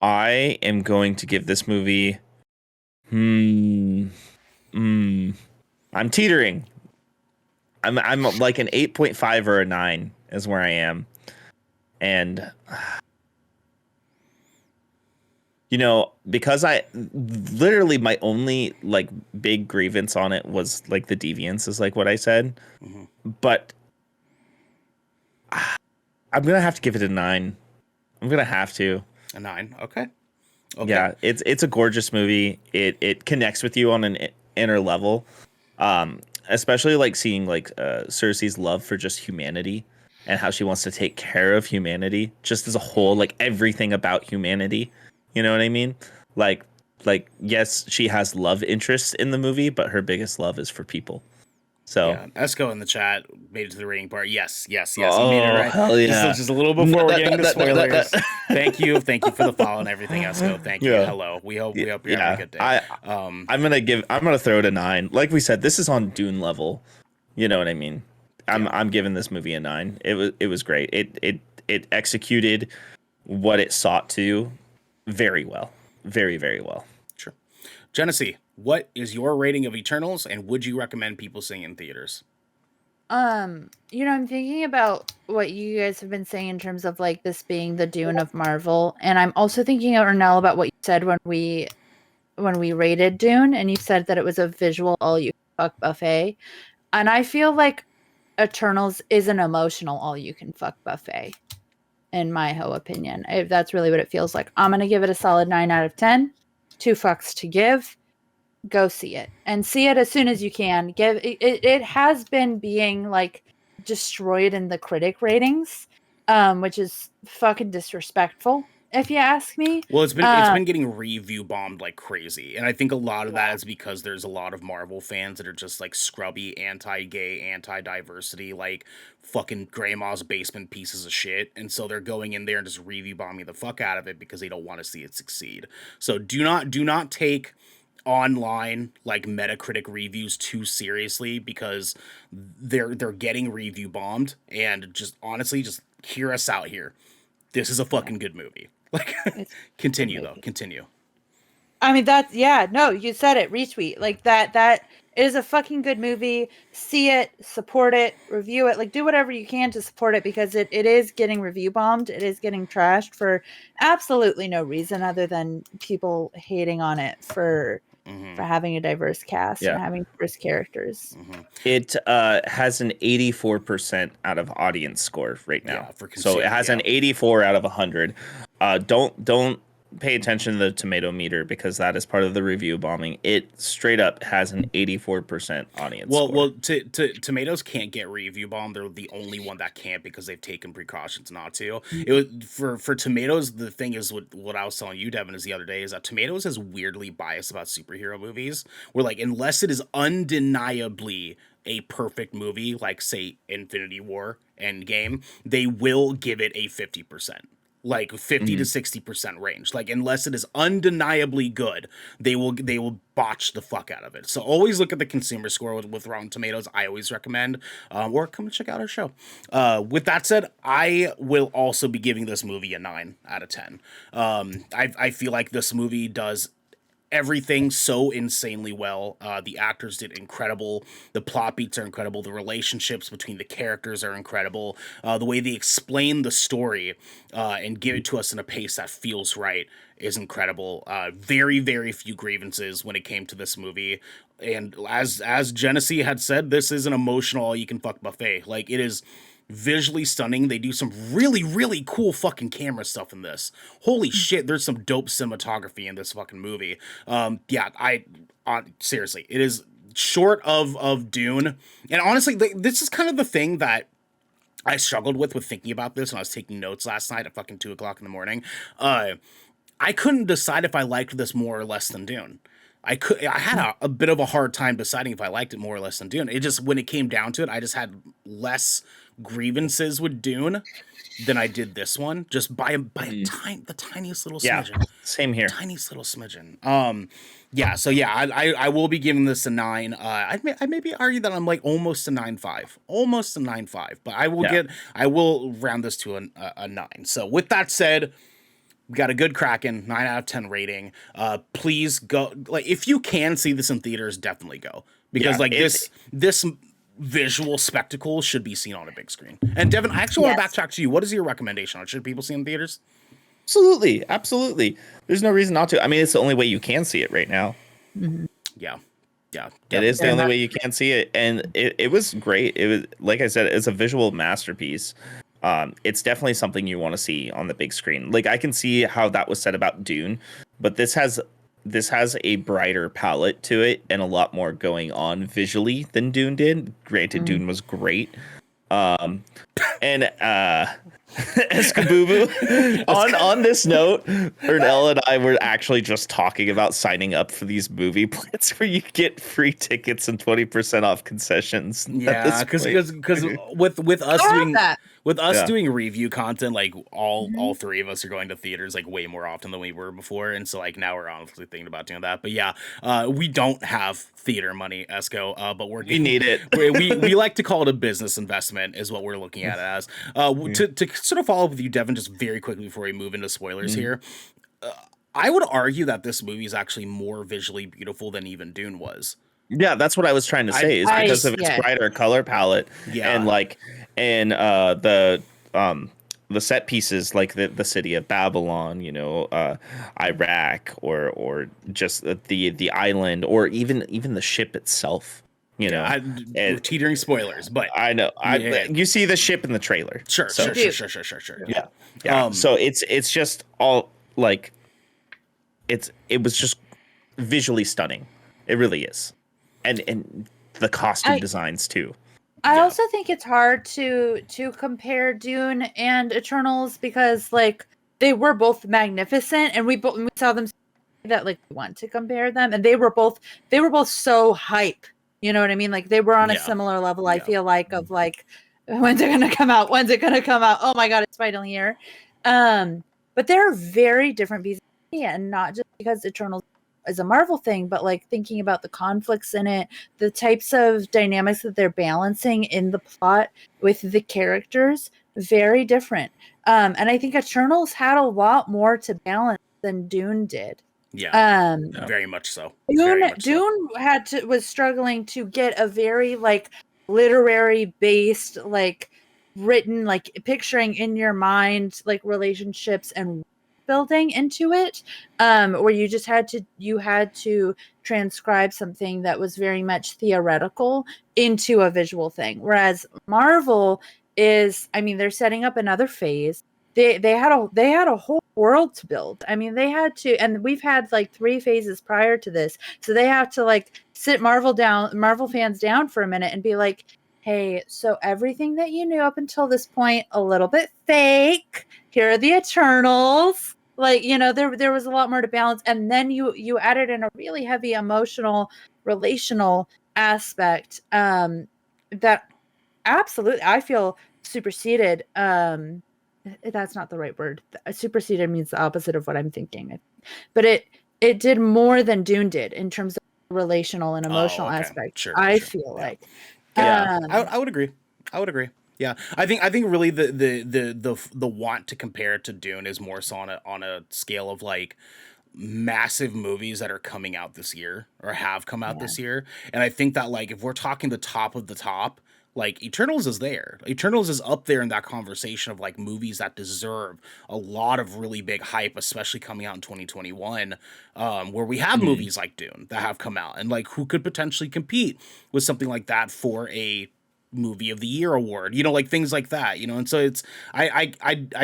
I am going to give this movie I'm teetering. I'm like an 8.5 or a 9 is where I am. And you know, because I literally my only like big grievance on it was like the deviance is like what I said. But I'm going to have to give it a 9. I'm going to have to. A 9. Okay. Yeah, it's a gorgeous movie. It connects with you on an inner level, especially like seeing like Cersei's love for just humanity and how she wants to take care of humanity just as a whole, like everything about humanity. You know what I mean? Like yes, she has love interests in the movie, but her biggest love is for people. So Yeah, Esco in the chat made it to the rating part. Yes. He made it oh right. hell yeah! Just a little before we're getting the spoilers. Thank you for the follow and everything, Esco. Thank you. Yeah. Hello. We hope you're having Yeah, a good day. I'm gonna throw it a 9. Like we said, this is on Dune level. You know what I mean? I'm giving this movie a 9. It was great. It executed what it sought to very well, very very well. Sure. Genesee, what is your rating of Eternals, and would you recommend people seeing in theaters? I'm thinking about what you guys have been saying in terms of like this being the Dune of Marvel, and I'm also thinking, Ernell, about what you said when we rated Dune, and you said that it was a visual all you can fuck buffet, and I feel like Eternals is an emotional all you can fuck buffet, in my opinion. If that's really what it feels like, I'm gonna give it a solid 9 out of 10. 2 fucks to give. Go see it and see it as soon as you can. It has been being like destroyed in the critic ratings, which is fucking disrespectful if you ask me. Well, it's been getting review bombed like crazy, and I think a lot of that is because there's a lot of Marvel fans that are just like scrubby, anti-gay, anti-diversity, like fucking grandma's basement pieces of shit, and so they're going in there and just review bombing the fuck out of it because they don't want to see it succeed. So do not take online like Metacritic reviews too seriously, because they're getting review bombed, and just honestly just hear us out here. This is a fucking good movie. Like, continue. I mean, no, you said it, retweet. Like that is a fucking good movie. See it, support it, review it, like do whatever you can to support it, because it is getting review bombed. It is getting trashed for absolutely no reason other than people hating on it for having a diverse cast and having diverse characters. It has an 84% out of audience score right now. So it has an 84 out of 100. Don't pay attention to the tomato meter, because that is part of the review bombing. It straight up has an 84% audience score. Well, tomatoes can't get review bombed. They're the only one that can't, because they've taken precautions not to. It was for tomatoes. The thing is, what I was telling you, Devin, is the other day, is that tomatoes is weirdly biased about superhero movies. Where like, unless it is undeniably a perfect movie, like say Infinity War, Endgame, they will give it a 50%. Like 50 to 60% range. Like, unless it is undeniably good, they will botch the fuck out of it. So always look at the consumer score with Rotten Tomatoes. I always recommend, or come and check out our show. With that said, I will also be giving this movie a 9 out of 10. I feel like this movie does everything so insanely well. The actors did incredible. The plot beats are incredible. The relationships between the characters are incredible. The way they explain the story and give it to us in a pace that feels right is incredible. Very, very few grievances when it came to this movie. And as Genesee had said, this is an emotional all you can fuck buffet. Like, it is visually stunning. They do some really, really cool fucking camera stuff in this. Holy shit, there's some dope cinematography in this fucking movie. Seriously, it is short of Dune. And honestly, this is kind of the thing that I struggled with thinking about this when I was taking notes last night at fucking 2:00 in the morning. I couldn't decide if I liked this more or less than Dune. I had a bit of a hard time deciding if I liked it more or less than Dune. It just, when it came down to it, I just had less grievances with Dune than I did this one, just by the tiniest little smidgen. Same here. Tiniest little smidgen. I will be giving this a 9. I maybe argue that I'm like almost a 9.5, but I will round this to a 9. So with that said, we got a good Kraken, 9 out of 10 rating. Please go. Like, if you can see this in theaters, definitely go, because this visual spectacle should be seen on a big screen. And Devin, I actually want to backtrack to you. What is your recommendation? Should people see in theaters? Absolutely. There's no reason not to. I mean, it's the only way you can see it right now. Mm-hmm. Yeah. It is the only way you can see it, and it was great. It was, like I said, it's a visual masterpiece. It's definitely something you want to see on the big screen. Like, I can see how that was said about Dune, but this has a brighter palette to it and a lot more going on visually than Dune did. Granted, Dune was great. Escabubu. On this note, Ernell and I were actually just talking about signing up for these movie plans where you get free tickets and 20% off concessions. Yeah, because with us I have doing that. doing review content, like all Mhm. three of us are going to theaters like way more often than we were before, and so like now we're honestly thinking about doing that. But yeah, we don't have theater money, Esco, but We need it. we like to call it a business investment, is what we're looking at it as. To sort of follow up with you, Devin, just very quickly before we move into spoilers here. I would argue that this movie is actually more visually beautiful than even Dune was. Yeah, that's what I was trying to say. Is because of its yeah. brighter color palette, Yeah. and the set pieces, like the city of Babylon, Iraq, or just the island, or even the ship itself. We're teetering spoilers, but I know. Yeah. You see the ship in the trailer. Sure. Yeah. So it's just all like it was just visually stunning. It really is, and the costume designs too. I also think it's hard to compare Dune and Eternals because like they were both magnificent, and we saw them that like we want to compare them, and they were both so hype. You know what I mean? Like they were on a similar level. I feel like of like when's it gonna come out? When's it gonna come out? Oh my god, it's finally here. But they're very different pieces, and not just because Eternals is a Marvel thing, but like thinking about the conflicts in it, the types of dynamics that they're balancing in the plot with the characters, very different. And I think Eternals had a lot more to balance than Dune did. Yeah, very much so. Dune was struggling to get a very like literary based, like written, like picturing in your mind like relationships and building into it, where you had to transcribe something that was very much theoretical into a visual thing. Whereas Marvel is, I mean, they're setting up another phase. They had a whole world to build. I mean, they had to, and we've had like 3 phases prior to this, so they have to like sit Marvel fans down for a minute and be like, hey, so everything that you knew up until this point, a little bit fake. Here are the Eternals. Like, there was a lot more to balance, and then you added in a really heavy emotional, relational aspect that absolutely I feel superseded. That's not the right word. Superseded means the opposite of what I'm thinking. But it did more than Dune did in terms of relational and emotional aspect. Sure, I feel like. Yeah, I would agree. Yeah, I think really the want to compare it to Dune is more so on a scale of like massive movies that are coming out this year or have come out this year, and I think that like if we're talking the top of the top, like Eternals is there. Eternals is up there in that conversation of like movies that deserve a lot of really big hype, especially coming out in 2021, where we have movies like Dune that have come out and like who could potentially compete with something like that for a movie of the year award, like things like that, and so it's I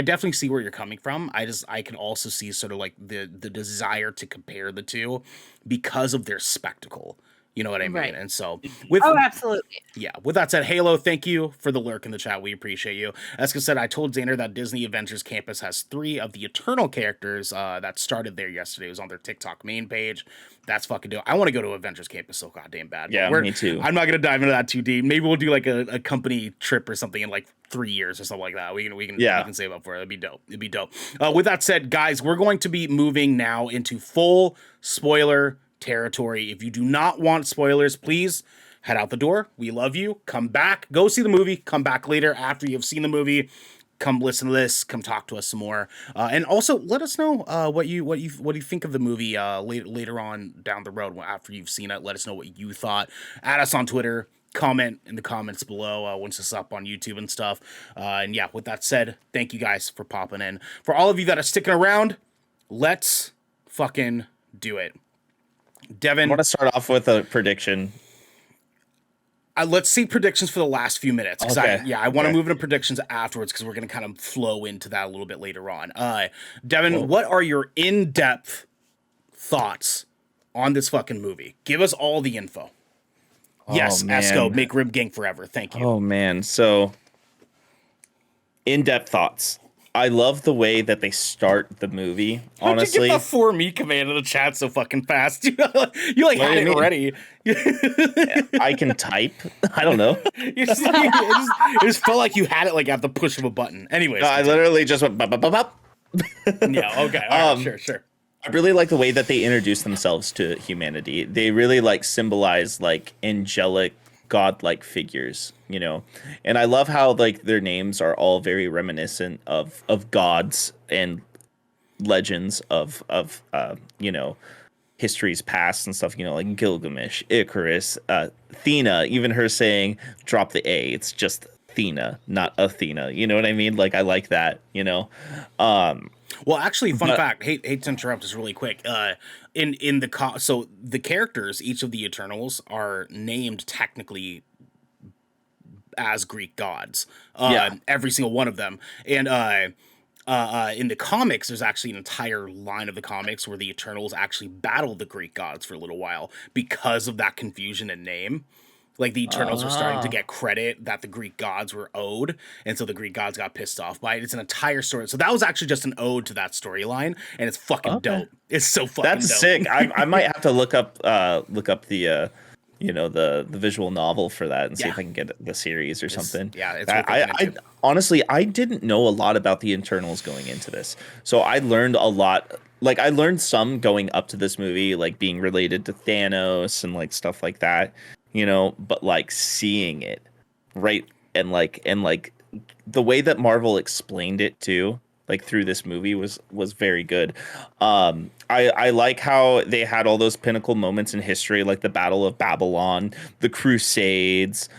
definitely see where you're coming from. I can also see sort of like the desire to compare the two because of their spectacle. You know what I mean? Right. And so absolutely. Yeah. With that said, Halo, thank you for the lurk in the chat. We appreciate you. As I said, I told Xander that Disney Adventures Campus has 3 of the Eternal characters that started there yesterday. It was on their TikTok main page. That's fucking dope. I want to go to Adventures Campus so goddamn bad. Yeah, me too. I'm not going to dive into that too deep. Maybe we'll do like a company trip or something in like 3 years or something like that. We can save up for it. It'd be dope. With that said, guys, we're going to be moving now into full spoiler territory. If you do not want spoilers, please head out the door. We love you. Come back. Go see the movie. Come back later after you've seen the movie. Come listen to this. Come talk to us some more. And also let us know what you think of the movie later on down the road after you've seen it. Let us know what you thought. Add us on Twitter. Comment in the comments below once it's up on YouTube and stuff. And yeah, with that said, thank you guys for popping in. For all of you that are sticking around, let's fucking do it. Devin, I want to start off with a prediction. Let's see predictions for the last few minutes. Okay. I want to move into predictions afterwards because we're going to kind of flow into that a little bit later on. Devin, what are your in-depth thoughts on this fucking movie? Give us all the info. Yes, man. Esco, make Rib Gang forever. Thank you. Oh, man. So In-depth thoughts. I love the way that they start the movie. How'd Honestly, you get the for me command in the chat so fucking fast? You like What had do you it mean? ready. I can type. I don't know. It just felt like you had it like at the push of a button. Anyways, No, I continue. literally just went bop, bop, bop, bop. Yeah. Okay. All right. Sure. I really like the way that they introduce themselves to humanity. They really like symbolize like angelic, godlike figures, you know. And I love how like their names are all very reminiscent of gods and legends of you know, history's past and stuff, you know, like Gilgamesh, Icarus, Athena, even her saying drop the A, it's just Athena, not Athena. You know what I mean? Like I like that, you know. Well, actually, fun But- fact. Hate to interrupt this really quick. In the so the characters, each of the Eternals are named technically as Greek gods. Yeah. Every single one of them. And in the comics, there's actually an entire line of the comics where the Eternals actually battled the Greek gods for a little while because of that confusion in name. Like the Eternals were starting to get credit that the Greek gods were owed, and so the Greek gods got pissed off by it. It's an entire story. So that was actually just an ode to that storyline, and it's fucking dope. It's so fucking That's dope. sick. I might have to look up the you know, the visual novel for that and see if I can get the series or something. Yeah, it's worth looking I into. honestly I didn't know a lot about the Internals going into this, so I learned a lot. Like I learned some going up to this movie, like being related to Thanos and like stuff like that, you know. But like seeing it, right, and like the way that Marvel explained it too, like through this movie was very good. I like how they had all those pinnacle moments in history, like the Battle of Babylon, the Crusades,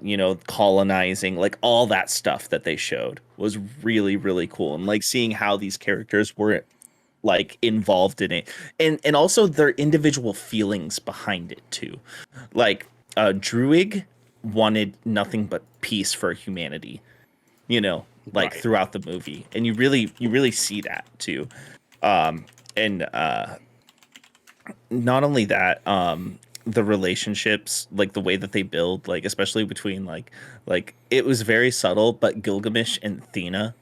you know, colonizing, like all that stuff that they showed was really, really cool. And like seeing how these characters were like involved in it, and also their individual feelings behind it too. Like Druig wanted nothing but peace for humanity, you know, like Right. throughout the movie, and you really see that too. And not only that, the relationships, like the way that they build, like especially between like it was very subtle, but Gilgamesh and Athena,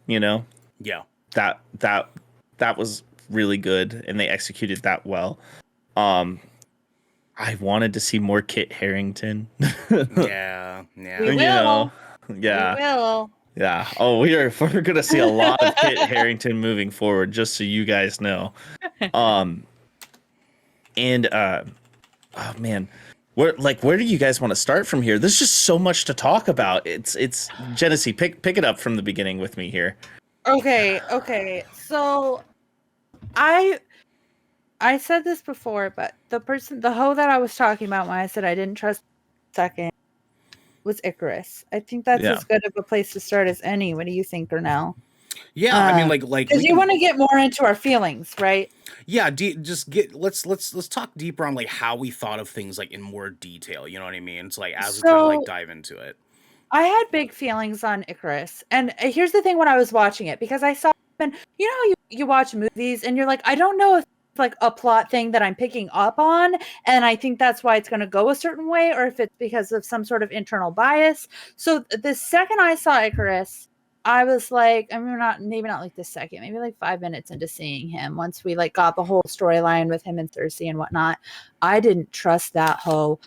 you know, Yeah. that was really good, and they executed that well. I wanted to see more Kit Harington. Yeah. Yeah. We You will. know, yeah. We will. Yeah. Oh, we're gonna see a lot of Kit Harington moving forward, just so you guys know. And oh man, where do you guys want to start from here? There's just so much to talk about. It's Genesee, pick it up from the beginning with me here. Okay. So I said this before, but the hoe that I was talking about when I said I didn't trust second was Icarus. I think that's Yeah. as good of a place to start as any. What do you think, Darnell? Yeah. I mean, like Because you want to get more into our feelings, right? Yeah, let's talk deeper on like how we thought of things like in more detail. You know what I mean? So like as we kind of like So- dive into it. I had big feelings on Icarus. And here's the thing when I was watching it, because I saw, and you know how you watch movies and you're like, I don't know if it's like a plot thing that I'm picking up on, and I think that's why it's going to go a certain way, or if it's because of some sort of internal bias. So the second I saw Icarus, I was like, I mean, maybe not like the second, maybe like 5 minutes into seeing him, once we like got the whole storyline with him and Cersei and whatnot, I didn't trust that hoe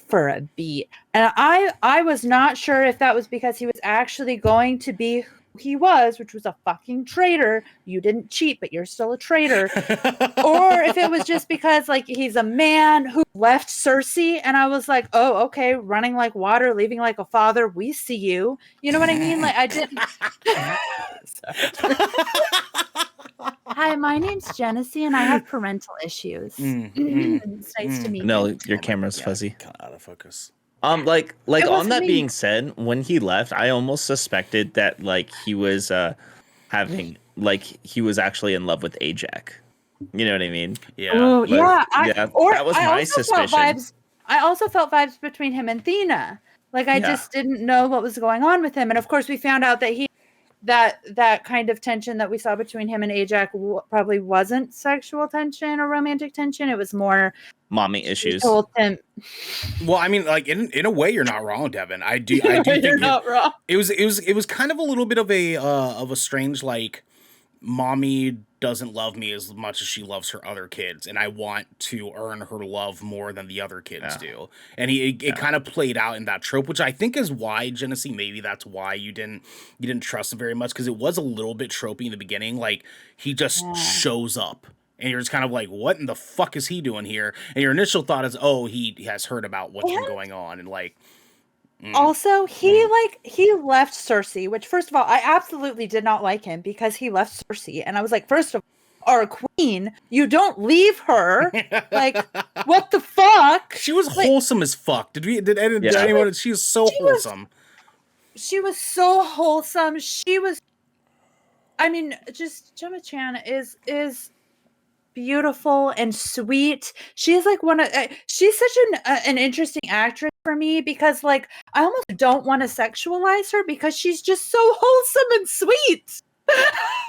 for a beat. And I was not sure if that was because he was actually going to be who he was, which was a fucking traitor. You didn't cheat, but you're still a traitor. Or if it was just because like he's a man who left Cersei, and I was like, oh, okay, running like water, leaving like a father. We see you. You know what I mean? Like I didn't. Hi, my name's Genesee, and I have parental issues. It's nice to meet No, you. your camera's Yeah, fuzzy. kind of out of focus. Like It on was that me. being said, when he left, I almost suspected that like he was having like he was actually in love with Ajak. You know what I mean? Yeah. Oh, Like, yeah. that was I my also felt suspicion. I also felt vibes between him and Thena. Like I Yeah. just didn't know what was going on with him. And of course we found out that he that kind of tension that we saw between him and Ajax probably wasn't sexual tension or romantic tension. It was more mommy issues. told him. Well, I mean, like in a way, you're not wrong, Devin. I do think You're not wrong. It was kind of a little bit of a strange, like, mommy doesn't love me as much as she loves her other kids, and I want to earn her love more than the other kids do. And it kind of played out in that trope, which I think is why, Genesee, maybe that's why you didn't trust him very much, because it was a little bit tropey in the beginning. Like, he just shows up. And you're just kind of like, what in the fuck is he doing here? And your initial thought is, oh, he has heard about what's been going on. And like, also, he left Cersei, which, first of all, I absolutely did not like him because he left Cersei. And I was like, first of all, our queen, you don't leave her. Like, what the fuck? She was wholesome as fuck. Did anyone? She was so wholesome. She was so wholesome. She was, I mean, just Gemma Chan is beautiful and sweet. She's like she's such an interesting actress for me, because like I almost don't want to sexualize her because she's just so wholesome and sweet.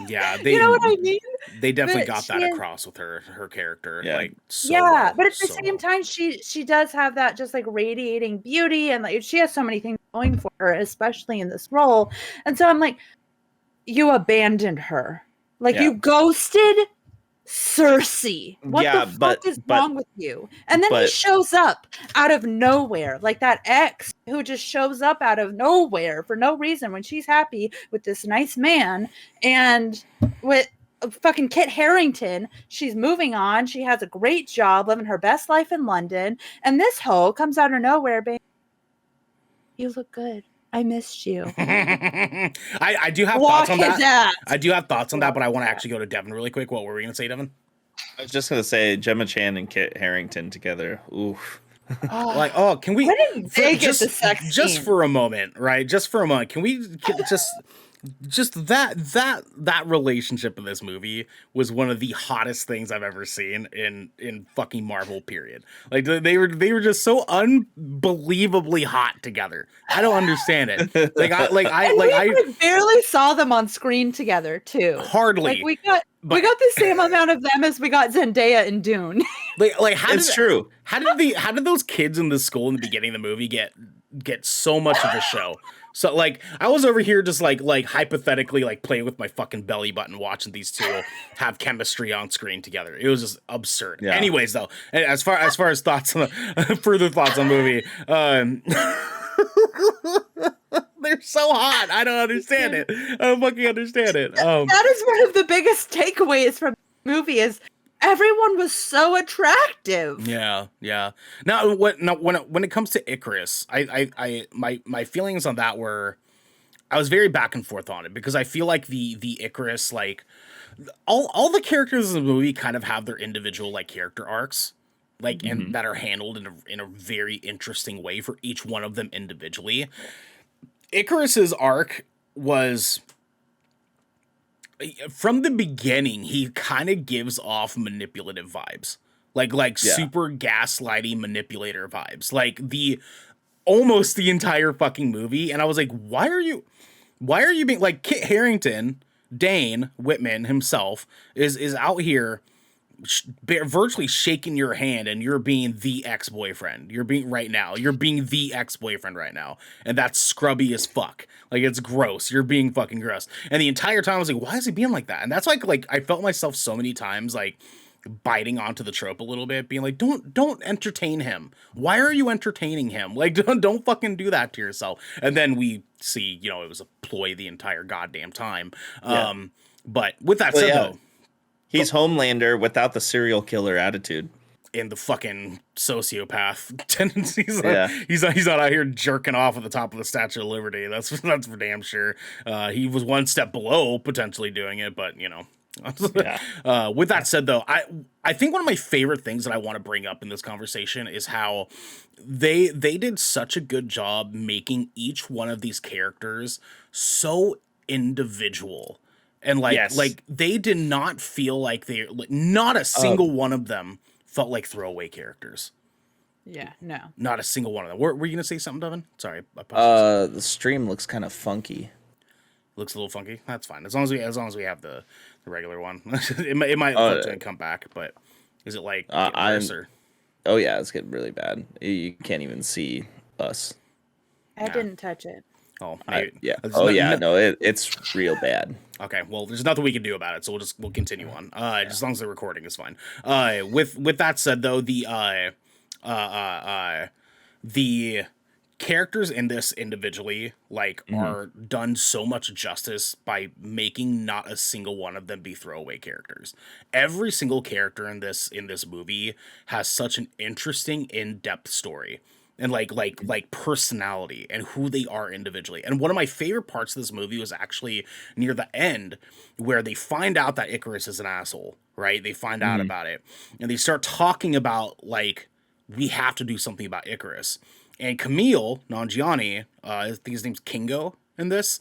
Yeah, you know what I mean? They definitely got that across with her character. Yeah. Like, so well, but at the same time, she does have that just like radiating beauty, and like she has so many things going for her, especially in this role. And so I'm like, you abandoned her, like you ghosted Cersei. What the fuck is wrong with you? And then he shows up out of nowhere, like that ex who just shows up out of nowhere for no reason when she's happy with this nice man. And with fucking Kit Harington, she's moving on. She has a great job, living her best life in London. And this hoe comes out of nowhere, babe. You look good. I missed you. I do have thoughts on that. I do have thoughts on that, but I want to actually go to Devin really quick. What were we going to say, Devin? I was just going to say Gemma Chan and Kit Harington together. Oof. Can we just for a moment, right? Just for a moment. Can we just that relationship in this movie was one of the hottest things I've ever seen in fucking Marvel, period. Like, they were just so unbelievably hot together. I don't understand it. I barely saw them on screen together too. Hardly. Like, we got the same amount of them as we got Zendaya in Dune. True. How did those kids in the school in the beginning of the movie get so much of a show? So, like, I was over here just like hypothetically like playing with my fucking belly button, watching these two have chemistry on screen together. It was just absurd. Yeah. Anyways, though, as far as thoughts on further thoughts on the movie, they're so hot. I don't understand it. I don't fucking understand it. That is one of the biggest takeaways from the movie is everyone was so attractive. Yeah. Now, when it comes to Icarus, my feelings on that were, I was very back and forth on it, because I feel like the Icarus, like all the characters in the movie kind of have their individual like character arcs, like and that are handled in a very interesting way for each one of them individually. Icarus's arc was, from the beginning, he kind of gives off manipulative vibes, like super gaslighty manipulator vibes, like almost the entire fucking movie. And I was like, why are you being like Kit Harington? Dane Whitman himself is out here virtually shaking your hand, and you're being the ex-boyfriend. You're being the ex-boyfriend right now. And that's scrubby as fuck. Like, it's gross. You're being fucking gross. And the entire time I was like, why is he being like that? And that's like I felt myself so many times like biting onto the trope a little bit, being like, don't entertain him. Why are you entertaining him? Like, don't fucking do that to yourself. And then we see, it was a ploy the entire goddamn time. But with that said, though, he's Homelander without the serial killer attitude and the fucking sociopath tendencies. He's not out here jerking off at the top of the Statue of Liberty. That's for damn sure. He was one step below potentially doing it, but with that said, though, I think one of my favorite things that I want to bring up in this conversation is how they did such a good job making each one of these characters so individual. And like they did not feel like not a single one of them felt like throwaway characters. Yeah, no. Not a single one of them. Were you going to say something, Devin? Sorry. I the stream looks kind of funky. Looks a little funky. That's fine. As long as we have the regular one. it might fluctuate and come back, but is it like get worse or? Oh yeah, it's getting really bad. You can't even see us. I didn't touch it. Oh, maybe. Yeah. Oh yeah, no, it's real bad. Okay, well, there's nothing we can do about it, so we'll continue on. As long as the recording is fine. With that said, though, the characters in this individually are done so much justice by making not a single one of them be throwaway characters. Every single character in this movie has such an interesting, in-depth story. And like personality and who they are individually. And one of my favorite parts of this movie was actually near the end, where they find out that Icarus is an asshole, right? They find out about it, and they start talking about like, we have to do something about Icarus. And Camille Nanjiani, I think his name's Kingo in this.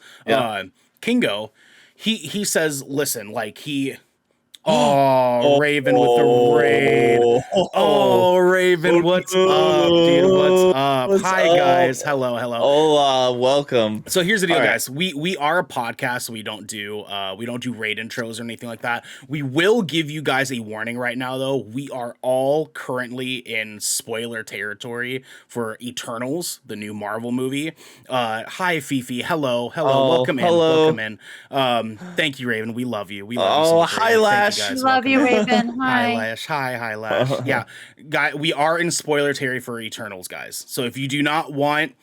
Kingo, he says, listen, like he. Oh, Raven with the raid. Oh, Raven, what's up, dude? What's up? Hi, guys. Hello. Oh, welcome. So here's the deal, guys. We are a podcast, so we don't do raid intros or anything like that. We will give you guys a warning right now, though. We are all currently in spoiler territory for Eternals, the new Marvel movie. Hi, Fifi. Hello. Welcome in. Thank you, Raven. We love you. We love you. Oh, hi, Lash. Guys, love you, Raven. Hi. Lash. Hi, Lash. Yeah, guy, we are in spoiler territory for Eternals, guys. So if you do not want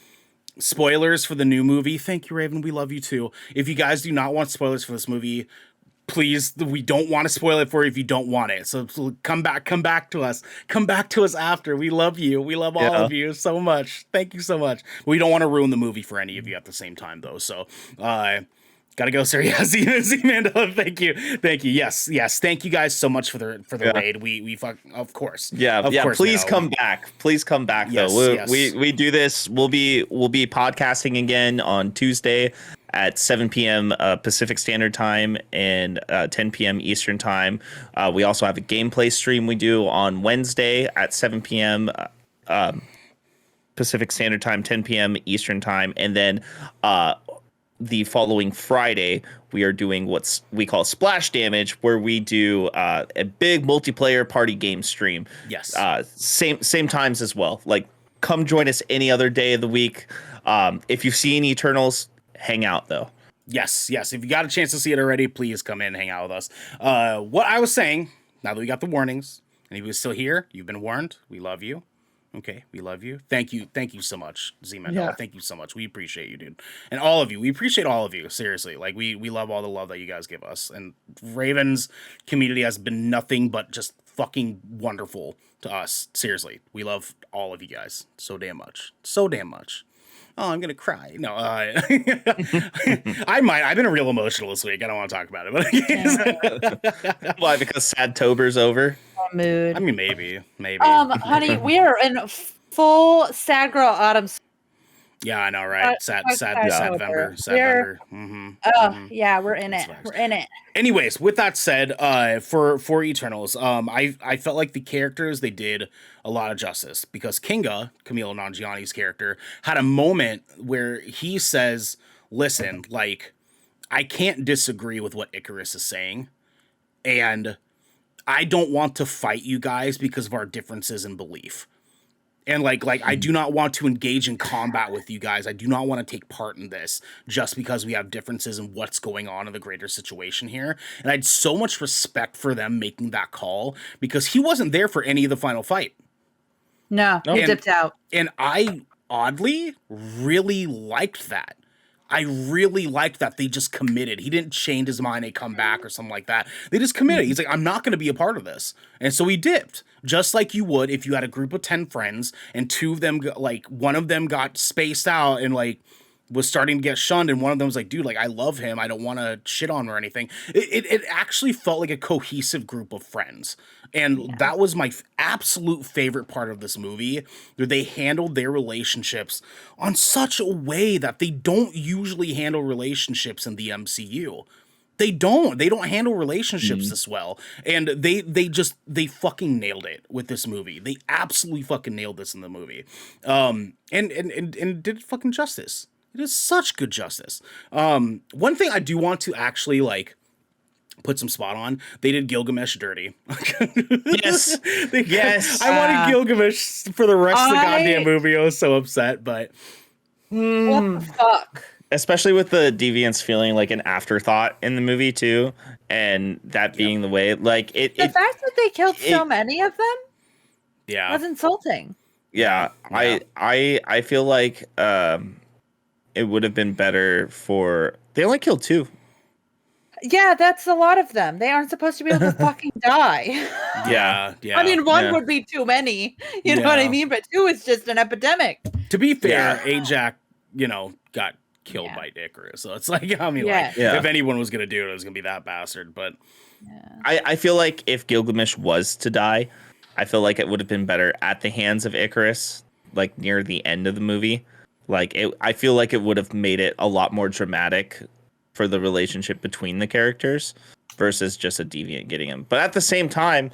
spoilers for the new movie, thank you, Raven. We love you too. If you guys do not want spoilers for this movie, please, we don't want to spoil it for you if you don't want it. So come back to us. Come back to us after. We love you. We love all of you so much. Thank you so much. We don't want to ruin the movie for any of you at the same time, though. So, gotta go, sir. Yeah, Z-Mando. Thank you. Yes. Thank you guys so much for the raid. We of course. Yeah. Please come back. Please come back though. We do this. We'll be podcasting again on Tuesday at 7 p.m. Pacific Standard Time and 10 p.m. Eastern Time. We also have a gameplay stream we do on Wednesday at 7 p.m. Pacific Standard Time, 10 p.m. Eastern Time, and then the following Friday, we are doing what we call Splash Damage, where we do a big multiplayer party game stream. Yes. Same times as well. Like, come join us any other day of the week. If you've seen Eternals, hang out though. Yes. If you got a chance to see it already, please come in and hang out with us. What I was saying, now that we got the warnings, and if you're still here, you've been warned. We love you. Okay, we love you. Thank you so much, Z-Mando. Yeah. Thank you so much. We appreciate you, dude. And all of you. We appreciate all of you, seriously. Like, we love all the love that you guys give us. And Raven's community has been nothing but just fucking wonderful to us. Seriously. We love all of you guys so damn much. Oh, I'm gonna cry. No, I might. I've been real emotional this week. I don't want to talk about it, but why? Because Sadtober's over. Mood. I mean, maybe. Honey, we are in full sad girl autumn. Yeah, I know, right? Sad November. Yeah, we're in it. We're in it. Anyways, with that said, for Eternals, I felt like the characters, they did a lot of justice, because Camille Nanjiani's character had a moment where he says, listen, like, I can't disagree with what Icarus is saying, and I don't want to fight you guys because of our differences in belief. And like I do not want to engage in combat with you guys. I do not want to take part in this just because we have differences in what's going on in the greater situation here. And I had so much respect for them making that call, because he wasn't there for any of the final fight. No, he dipped out. And I oddly really liked that. I really liked that they just committed. He didn't change his mind and come back or something like that. They just committed. He's like, I'm not going to be a part of this. And so he dipped, just like you would if you had a group of 10 friends and two of them, one of them got spaced out and was starting to get shunned, and one of them was like, dude, I love him. I don't want to shit on him or anything. It actually felt like a cohesive group of friends. And that was my absolute favorite part of this movie, where they handled their relationships on such a way that they don't usually handle relationships in the MCU. They don't handle relationships this well. And they fucking nailed it with this movie. They absolutely fucking nailed this in the movie. And did fucking justice. It is such good justice. One thing I do want to actually like put some spot on. They did Gilgamesh dirty. Yes. Yes. I wanted Gilgamesh for the rest of the goddamn I- movie. I was so upset, but What the fuck? Especially with the deviants feeling like an afterthought in the movie too, and that being the way, like The fact that they killed so many of them yeah, was insulting. yeah, Yeah. I feel like it would have been better for they only killed 2. Yeah, that's a lot of them. They aren't supposed to be able to fucking die. yeah. I mean, one Yeah. would be too many. You know what I Yeah. mean? But 2 is just an epidemic. To be fair, Yeah. Ajax, got killed by Icarus. So it's like, I mean, Yeah. like, Yeah. if anyone was gonna do it, it was gonna be that bastard. But I feel like if Gilgamesh was to die, I feel like it would have been better at the hands of Icarus, like near the end of the movie. I feel like it would have made it a lot more dramatic for the relationship between the characters versus just a deviant getting him. But at the same time,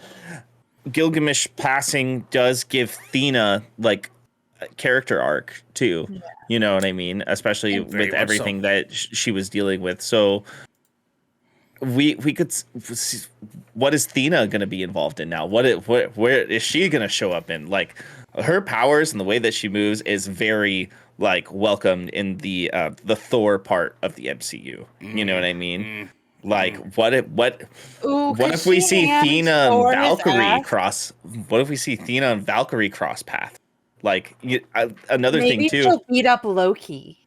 Gilgamesh passing does give Thena like a character arc too. Yeah. You know what I mean? Especially Very with much everything so. that she was dealing with. So we could what is Thena going to be involved in now? Where is she going to show up in? Like her powers and the way that she moves is very like welcomed in the Thor part of the MCU. You know what I mean? Like what Ooh, what could if we she see hand Thena Thor and his Valkyrie ass? cross? What if we see Thena and Valkyrie cross path? Like another Maybe thing too. she'll beat up Loki.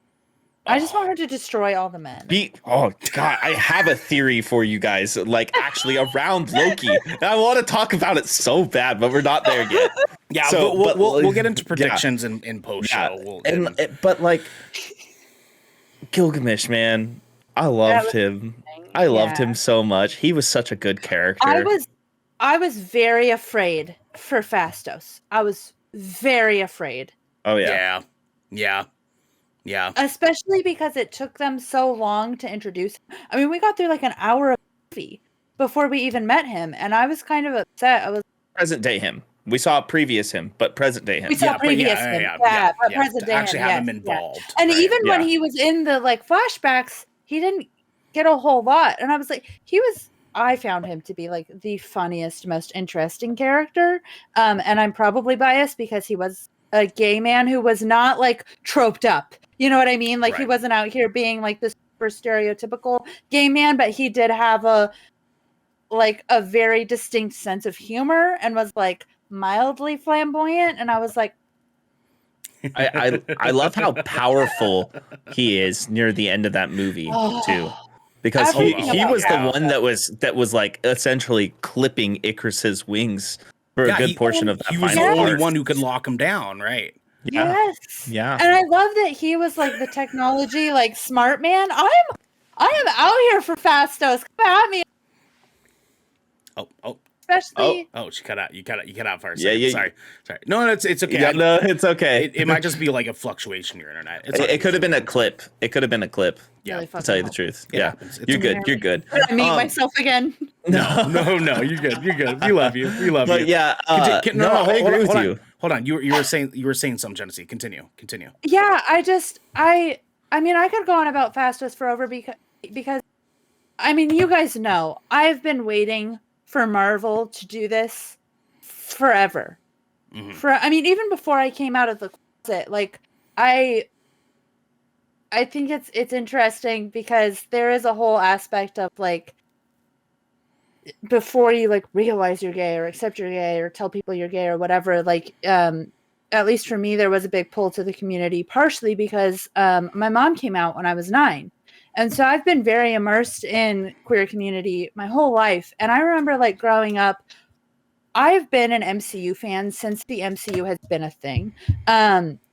I just want her to destroy all the men. Oh god, I have a theory for you guys. Like actually around Loki, and I want to talk about it so bad, but we're not there yet. yeah, So, but we'll get into yeah. predictions in post show. But like Gilgamesh, man, I loved him. I loved him so much. He was such a good character. I was very afraid for Fastos. I was very afraid. Oh yeah. Yeah. Especially because it took them so long to introduce him. I mean, we got through like an hour of movie before we even met him, and I was kind of upset. I was Present day him. We saw previous him, but present day him. we saw previous him, but present To day actually him, have him yes, yeah. involved. And right? even when Yeah. he was in the like flashbacks, he didn't get a whole lot. And I was like, I found him to be like the funniest, most interesting character. And I'm probably biased because he was a gay man who was not like troped up. You know what I mean? Like he Right. wasn't out here being like this super stereotypical gay man, but he did have a very distinct sense of humor and was like mildly flamboyant. And I was like, I love how powerful he is near the end of that movie too. Because Everything he about was the that. one that was like essentially clipping Icarus's wings for a good portion of that he was final the only arc. one who could lock him down, right? Yeah. yes. Yeah. And I love that he was like the technology, like smart man. I am out here for Fastos. Come at me, Oh, especially. she cut out. You cut out for a Yeah, second. yeah. Sorry. No, it's okay. Yeah, no, it's okay. It might just be like a fluctuation in your internet. It's It could have been a clip. It could have been a clip. Yeah, Really To fucking tell you the help. truth. It Yeah. happens. It's You're okay. good. You're good. Did I meet Um, myself again? No, you're good. You're good. We love you. We love But you. yeah, I agree with you. Hold on. You were saying something, Genesee. Continue. Yeah, I mean, I could go on about Fastos forever because I mean, you guys know I've been waiting for Marvel to do this forever. Mhm. I mean, even before I came out of the closet, like I think it's interesting because there is a whole aspect of like before you like realize you're gay or accept you're gay or tell people you're gay or whatever, like at least for me there was a big pull to the community, partially because my mom came out when I was 9. And so I've been very immersed in queer community my whole life. And I remember like growing up, I've been an MCU fan since the MCU has been a thing,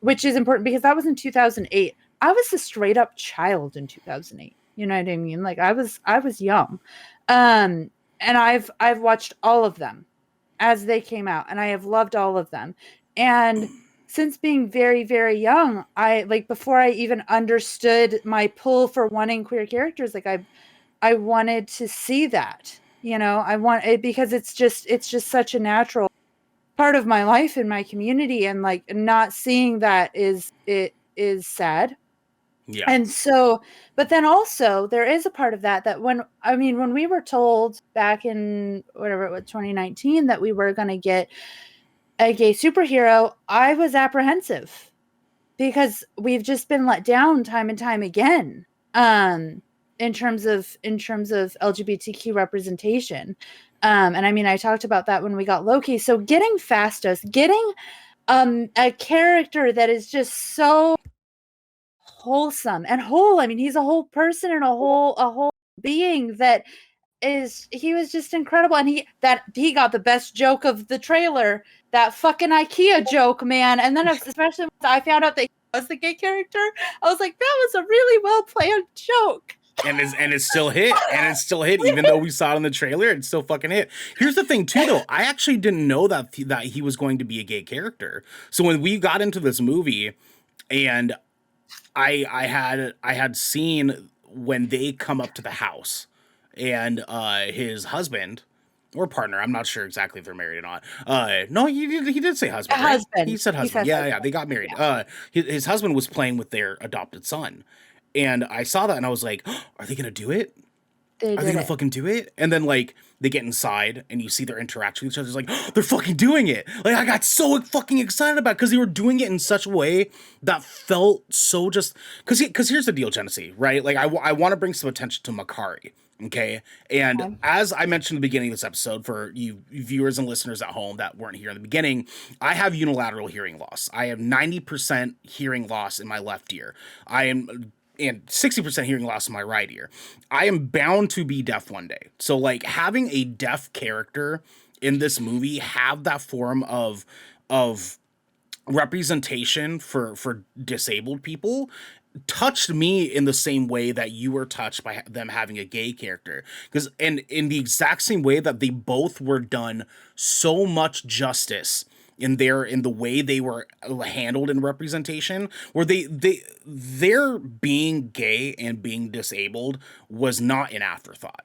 which is important because that was in 2008. I was a straight up child in 2008. You know what I mean? Like I was young. And I've watched all of them as they came out, and I have loved all of them. And since being very, very young, I like before I even understood my pull for wanting queer characters, like I wanted to see that. You know, I want it because it's just such a natural part of my life in my community, and like not seeing that is sad. Yeah. And so, but then also there is a part of that when we were told back in whatever it was, 2019, that we were going to get a gay superhero, I was apprehensive because we've just been let down time and time again. In terms of LGBTQ representation. And I mean, I talked about that when we got Loki. So getting Fastos, getting a character that is just so wholesome and whole. I mean, he's a whole person and a whole being that he was just incredible. And he got the best joke of the trailer, that fucking IKEA joke, man. And then especially once I found out that he was the gay character, I was like, that was a really well planned joke. And it's still hit. And it's still hit. Even though we saw it in the trailer, it's still fucking hit. Here's the thing too, though. I actually didn't know that he was going to be a gay character. So when we got into this movie, and I had seen when they come up to the house, and his husband or partner, I'm not sure exactly if they're married or not. No, he did say husband. Right? Husband. He said husband. Yeah, they got married. Yeah. His husband was playing with their adopted son. And I saw that and I was like, oh, are they going to do it? Are they going to fucking do it? And then like they get inside and you see their interaction with each other. It's like, oh, they're fucking doing it. Like I got so fucking excited about it because they were doing it in such a way that felt so just, because here's the deal, Genesee, right? Like I want to bring some attention to Makari. Okay. And as I mentioned in the beginning of this episode, for you viewers and listeners at home that weren't here in the beginning, I have unilateral hearing loss. I have 90% hearing loss in my left ear. And 60% hearing loss in my right ear. I am bound to be deaf one day. So like having a deaf character in this movie have that form of representation for disabled people touched me in the same way that you were touched by them having a gay character. Because and in the exact same way that they both were done so much justice in the way they were handled in representation, where their being gay and being disabled was not an afterthought.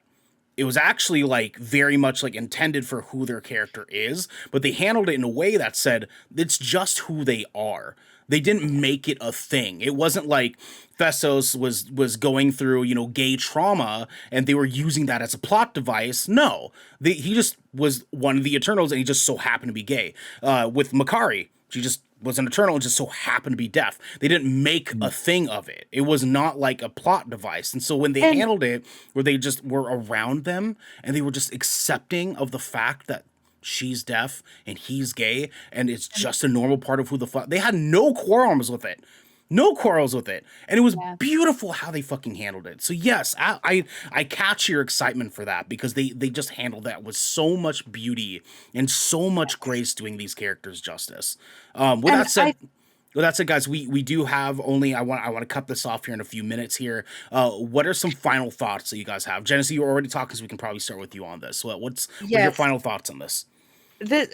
It was actually like very much like intended for who their character is, but they handled it in a way that said it's just who they are. They didn't make it a thing. It wasn't like Festos was going through, gay trauma and they were using that as a plot device. No, he just was one of the Eternals and he just so happened to be gay. With Makari, she just was an Eternal and just so happened to be deaf. They didn't make a thing of it. It was not like a plot device. And so when they handled it, where they just were around them and they were just accepting of the fact that she's deaf and he's gay and it's just a normal part of who the fuck, they had no quarrels with it. No quarrels with it. And it was beautiful how they fucking handled it. So yes, I catch your excitement for that because they just handled that with so much beauty and so much grace, doing these characters justice. With that said, guys, we do have only, I want to cut this off here in a few minutes here. What are some final thoughts that you guys have? Genesee, you're already talking, so we can probably start with you on this. What are your final thoughts on this?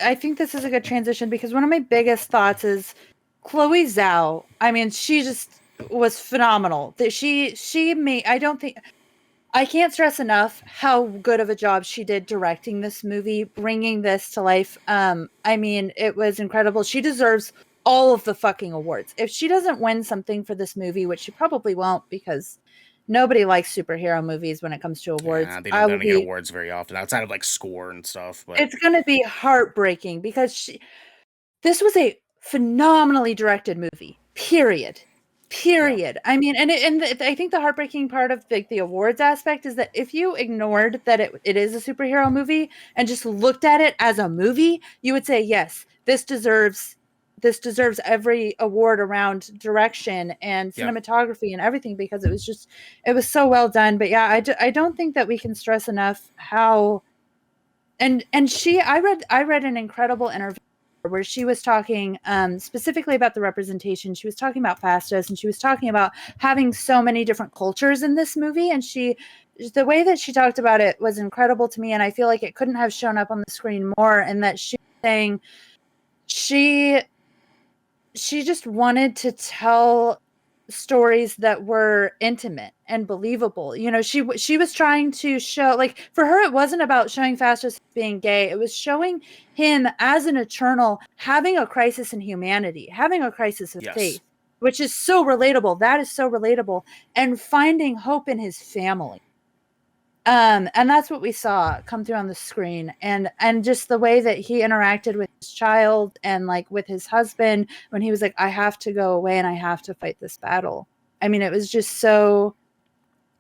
I think this is a good transition because one of my biggest thoughts is Chloe Zhao. I mean, she just was phenomenal. That she made. I can't stress enough how good of a job she did directing this movie, bringing this to life. I mean, it was incredible. She deserves all of the fucking awards. If she doesn't win something for this movie, which she probably won't because nobody likes superhero movies when it comes to awards. Yeah, they don't get awards very often outside of like score and stuff. But it's going to be heartbreaking because this was a phenomenally directed movie. Period. Yeah. I mean, and I think the heartbreaking part of the awards aspect is that if you ignored that it is a superhero movie and just looked at it as a movie, you would say, yes, this deserves every award around direction and cinematography and everything because it was so well done. But yeah, I don't think that we can stress enough how, and I read an incredible interview where she was talking specifically about the representation. She was talking about Fastos and she was talking about having so many different cultures in this movie. And the way that she talked about it was incredible to me. And I feel like it couldn't have shown up on the screen more. And that she was saying she just wanted to tell stories that were intimate and believable. She was trying to show, like, for her, it wasn't about showing Fastos being gay. It was showing him as an Eternal having a crisis in humanity, having a crisis of faith. which is so relatable. That is so relatable. And finding hope in his family. And that's what we saw come through on the screen. And just the way that he interacted with his child and like with his husband when he was like, I have to go away and I have to fight this battle. I mean, it was just so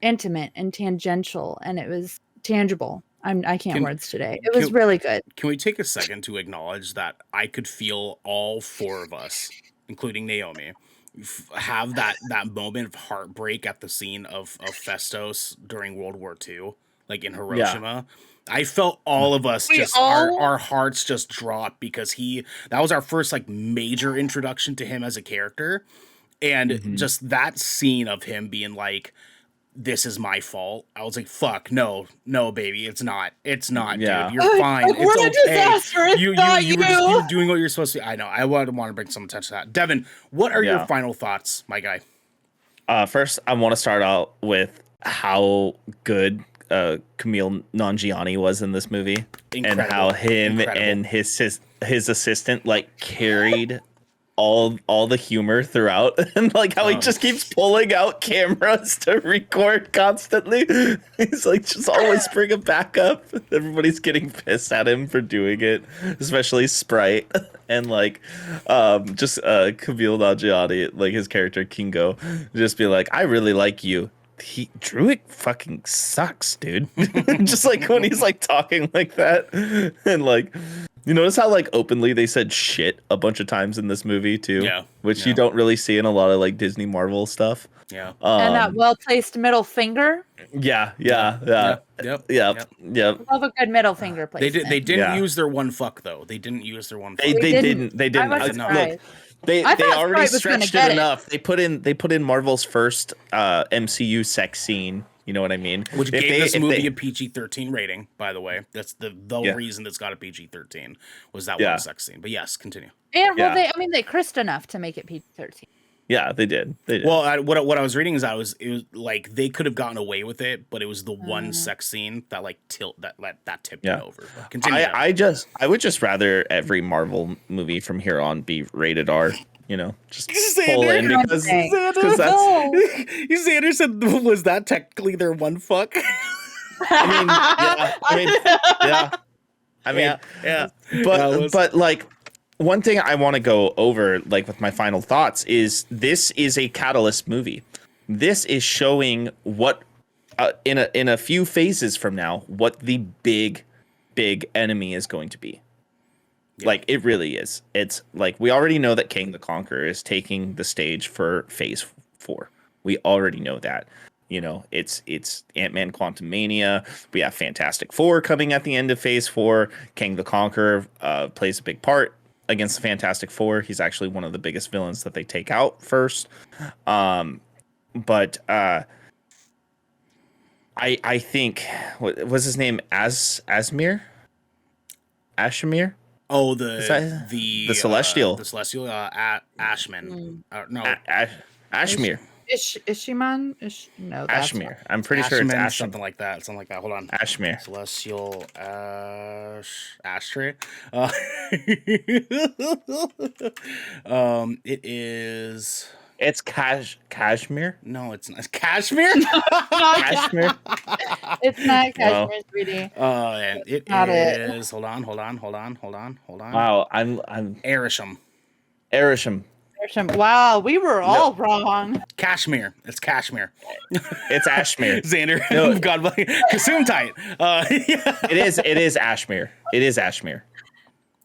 intimate and tangential, and it was tangible. I can't words today. It was really good. Can we take a second to acknowledge that I could feel all four of us, including Naomi, have that moment of heartbreak at the scene of Festos during World War II, like in Hiroshima. I felt all of us our hearts just drop because that was our first like major introduction to him as a character. And just that scene of him being like, this is my fault. I was like, fuck, no, baby, it's not, dude. You're fine. Like, what it's a okay. disaster. It's You were doing what you're supposed to. I know. I want to bring some attention to that. Devin, what are your final thoughts, my guy? First, I want to start out with how good Kumail Nanjiani was in this movie. Incredible. And how him and his assistant like carried all the humor throughout, and like how he just keeps pulling out cameras to record constantly. He's like, just always bring it back up. Everybody's getting pissed at him for doing it, especially Sprite and like just Kumail Nanjiani, like his character Kingo, just be like, I really like you. Druid fucking sucks, dude. Just like when he's like talking like that, and like, you notice how like openly they said shit a bunch of times in this movie too, which you don't really see in a lot of like Disney Marvel stuff. And that well-placed middle finger. Yep. Love a good middle finger placement. They didn't use their one fuck though. They didn't use their one. They didn't. I was surprised. Look, they already stretched it enough. They put in Marvel's first MCU sex scene. You know what I mean? Which gave this movie a PG-13 rating, by the way. That's the reason it's got a PG-13 was that one sex scene. But yes, continue. And they cursed enough to make it PG-13. Yeah, they did. Well, what I was reading is it was like they could have gotten away with it, but it was the one sex scene that like tipped it over. Continue. I would just rather every Marvel movie from here on be rated R. You know, just pull in because that's. Xander said, was that technically their one fuck? But like, one thing I want to go over, like with my final thoughts, is this is a catalyst movie. This is showing what, in a few phases from now, what the big enemy is going to be. Yeah. Like, it really is. It's like, we already know that Kang the Conqueror is taking the stage for Phase 4. We already know that. You know, it's Ant-Man Quantumania. We have Fantastic Four coming at the end of Phase 4. Kang the Conqueror plays a big part against the Fantastic Four. He's actually one of the biggest villains that they take out first. But I think, what was his name? Ashmere? Oh, the Celestial. The Celestial, Ashman. Ashmere. Ishiman? No, that's Ashmere. I'm pretty sure it's Ashmere. Something like that. Hold on. Ashmere. Celestial Ashtray. It is. It's Kashmir? No, it's not. Kashmir? Kashmir? It's not Kashmir, sweetie. And it is. Hold on. Wow, I'm Arishem. Wow, we were all wrong. Kashmir. It's Kashmir. It's Ashmere. Xander. No. God bless you. Gesundheit. It is Ashmere. It is Ashmere.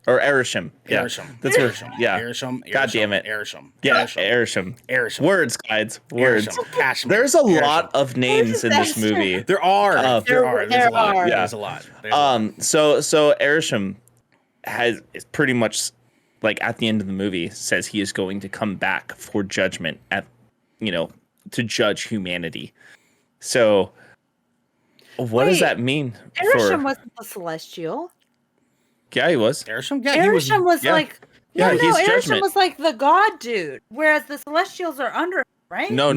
Or Arishem. Yeah. That's Arishem. Yeah. Arishem. God damn it. Arishem. Yeah, Arishem. Words, guys. Words. There's a lot of names in this movie. There are. There's a lot. Yeah. There's a lot. So Arishem is pretty much like at the end of the movie says he is going to come back for judgment to judge humanity. So what does that mean? Arishem wasn't the Celestial. Yeah, he was. Arishem? Yeah, Arishem was like... Yeah, Arishem Judgment. was like the god dude, whereas the Celestials are under. right? No,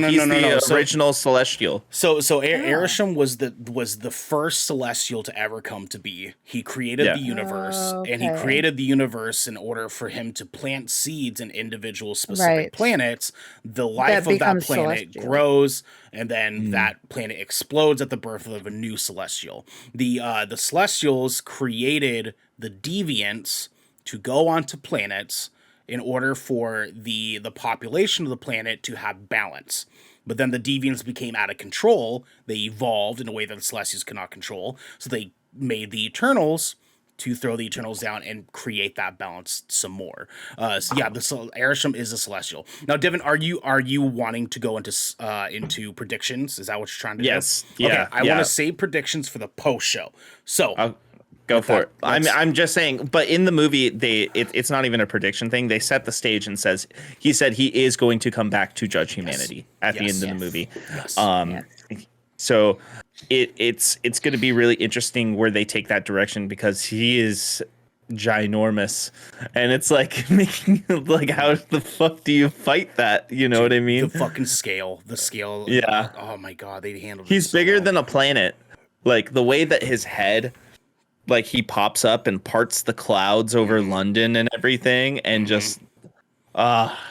he's the So- original Celestial. So Arishem was the first Celestial to ever come to be. He created Yeah. the universe, and he Okay. created the universe in order for him to plant seeds in individual specific Right. planets. The life of that becomes planet celestial. grows, and then that planet explodes at the birth of a new Celestial. The Celestials created the Deviants to go onto planets in order for the population of the planet to have balance. But then the Deviants became out of control. They evolved in a way that the Celestials could not control. So they made the Eternals to throw the Eternals down and create that balance some more. So yeah, Arishem is a Celestial. Now, Devin, are you wanting to go into predictions? Is that what you're trying to do? Yes. Okay, Yeah. I want to save predictions for the post show. So Go for it. let's- I'm just saying, but in the movie, it's not even a prediction thing. They set the stage and he said he is going to come back to judge humanity at the end of the movie. Yes. So it's going to be really interesting where they take that direction, because he is ginormous, and it's like making like, how the fuck do you fight that? You know what I mean? The fucking scale. Yeah. Oh my god, they handled it. He's so bigger well. than a planet. Like the way that his head, like he pops up and parts the clouds over London and everything, and just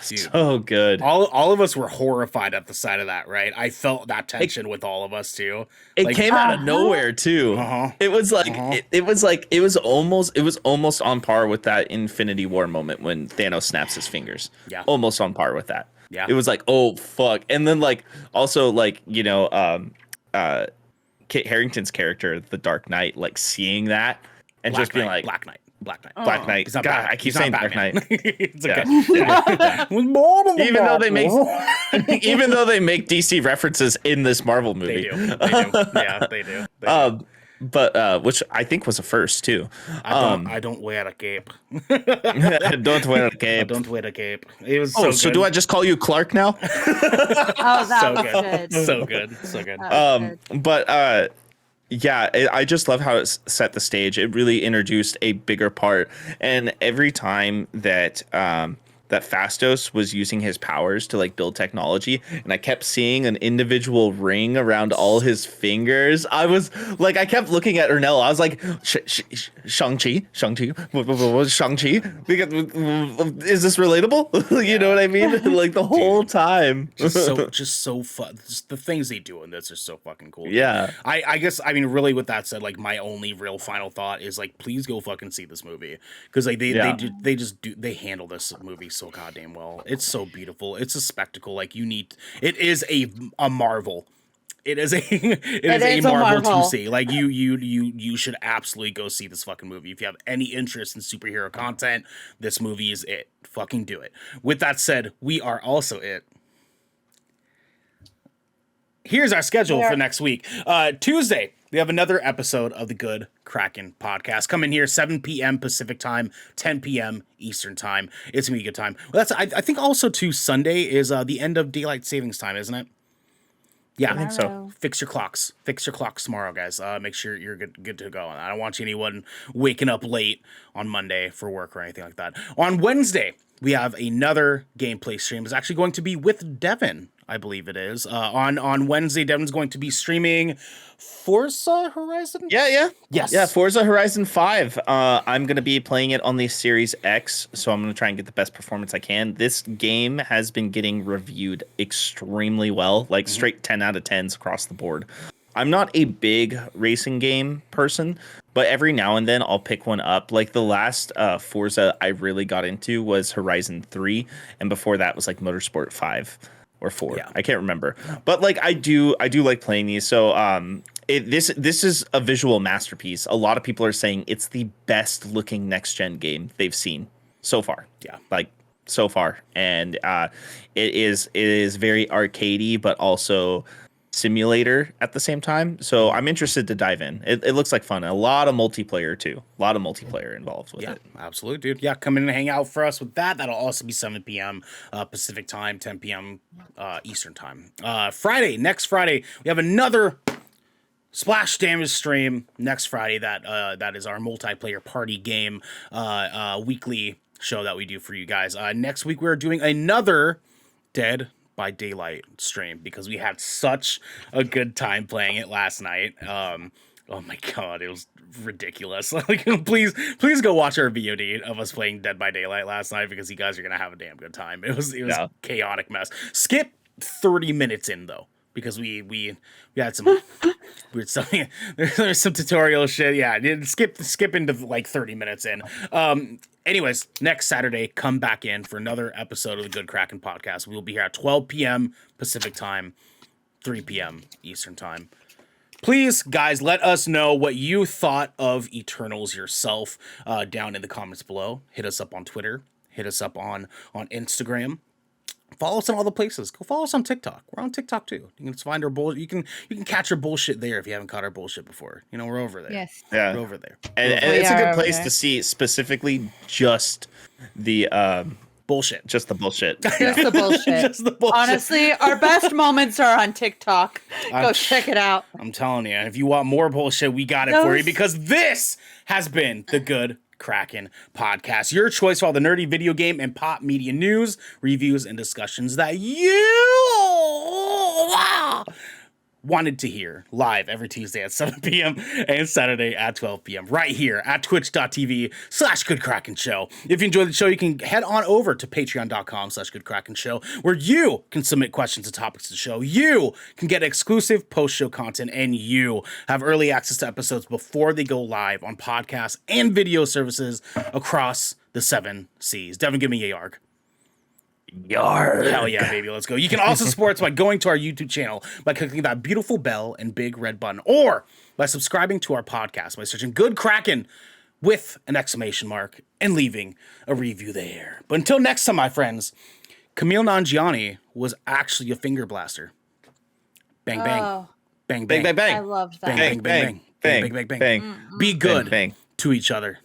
Dude. so good. All of us were horrified at the sight of that, right? I felt that tension with all of us too. It Like, came out of nowhere too. It was like it was almost on par with that Infinity War moment when Thanos snaps his fingers. Yeah. Almost on par with that. Yeah. It was like, oh fuck. And then like also like, Kit Harington's character, the Dark Knight, like seeing that and Black just being Knight, like Black Knight. Black Knight. He's not God, Batman. I keep He's saying not Dark Batman. Knight. It's Yeah. okay. Yeah. Even though they make even though they make DC references in this Marvel movie. They do. Yeah, they do. They do. But which I think was a first too. I don't wear a cape. Don't wear a I cape. don't wear a cape. It was Oh, so so good. do I just call you Clark now? Oh, that So was good. good. So good. So good. That was good. But yeah, I just love how it set the stage. It really introduced a bigger part, and every time that that Fastos was using his powers to like build technology, and I kept seeing an individual ring around all his fingers. I was like, I kept looking at Ernell. I was like, Shang-Chi, because is this relatable? You know what I mean? Like the whole time. just so fun. Just the things they do in this are so fucking cool. Yeah. I guess, I mean, really with that said, like my only real final thought is like, please go fucking see this movie. Cause like they handle this movie so goddamn well. It's so beautiful. It's a spectacle. Like it is a marvel. It is a marvel to see. Like you should absolutely go see this fucking movie. If you have any interest in superhero content, this movie is it. Fucking do it. With that said, we are also it. Here's our schedule for next week. Tuesday, we have another episode of the Good Kraken podcast. Come in here 7 p.m. Pacific time, 10 p.m. Eastern time. It's gonna be a good time. Well, I think also too Sunday is the end of daylight savings time, isn't it? Yeah, I think so. Tomorrow. Fix your clocks. Fix your clocks tomorrow, guys. Make sure you're good to go. I don't want anyone waking up late on Monday for work or anything like that. On Wednesday, we have another gameplay stream. It's actually going to be with Devin, I believe it is. On Wednesday, Devin's going to be streaming Forza Horizon? Yeah. Yes. Yeah, Forza Horizon 5. I'm going to be playing it on the Series X, so I'm going to try and get the best performance I can. This game has been getting reviewed extremely well, like straight 10 out of 10s across the board. I'm not a big racing game person, but every now and then I'll pick one up. Like the last Forza I really got into was Horizon 3, and before that was like Motorsport 5. Or 4. Yeah. I can't remember. But like I do like playing these. So this is a visual masterpiece. A lot of people are saying it's the best looking next gen game they've seen so far. Yeah. Like so far. And it is very arcadey but also simulator at the same time. So I'm interested to dive in. It looks like fun. A lot of multiplayer too. A lot of multiplayer involved with it. Absolutely, dude. Yeah, come in and hang out for us with that. That'll also be 7 p.m. Pacific time, 10 p.m. Eastern time. Next Friday, we have another Splash Damage stream next Friday. That is our multiplayer party game weekly show that we do for you guys. Next week, we're doing another Dead by Daylight stream because we had such a good time playing it last night. Oh my god, it was ridiculous. Like, please go watch our VOD of us playing Dead by Daylight last night because you guys are gonna have a damn good time. It was chaotic mess. Skip 30 minutes in though, because we had some weird stuff. There's some tutorial shit. Yeah, skip into like 30 minutes in. Anyways, next Saturday, come back in for another episode of the Good Kraken podcast. We will be here at 12 p.m. Pacific time, 3 p.m. Eastern time. Please, guys, let us know what you thought of Eternals yourself down in the comments below. Hit us up on Twitter. Hit us up on Instagram. Follow us on all the places. Go follow us on TikTok. We're on TikTok too. You can just find our bullshit. You can catch our bullshit there if you haven't caught our bullshit before. You know, we're over there. Yes. Yeah. We're over there. And it's a good place to see specifically just the bullshit. Just the bullshit. Just the bullshit. Just the bullshit. Honestly, our best moments are on TikTok. Go check it out. I'm telling you, if you want more bullshit, we got it for you because this has been the Good Kraken podcast, your choice for all the nerdy video game and pop media news, reviews, and discussions that you wanted to hear live every Tuesday at 7 p.m. and Saturday at 12 p.m. right here at twitch.tv/GoodKrakenShow. If you enjoyed the show, you can head on over to patreon.com/GoodKrakenShow, where you can submit questions and topics to the show. You can get exclusive post-show content, and you have early access to episodes before they go live on podcasts and video services across the 7 seas. Devin, give me a yarg. Yarg. Hell yeah, baby. Let's go. You can also support us by going to our YouTube channel, by clicking that beautiful bell and big red button, or by subscribing to our podcast by searching Good Kraken with an exclamation mark and leaving a review there. But until next time, my friends, Camille Nanjiani was actually a finger blaster. Bang, bang. Oh, Bang, bang. Bang, bang, bang. I loved that. Bang, bang, bang, bang. Bang, bang, bang, bang. Be good to each other.